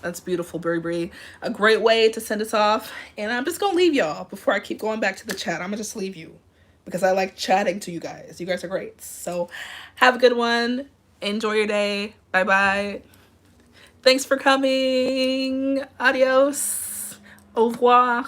That's beautiful, Brie. A great way to send us off. And I'm just going to leave y'all before I keep going back to the chat. I'm going to just leave you because I like chatting to you guys. You guys are great. So have a good one. Enjoy your day. Bye-bye. Thanks for coming. Adios. Au revoir.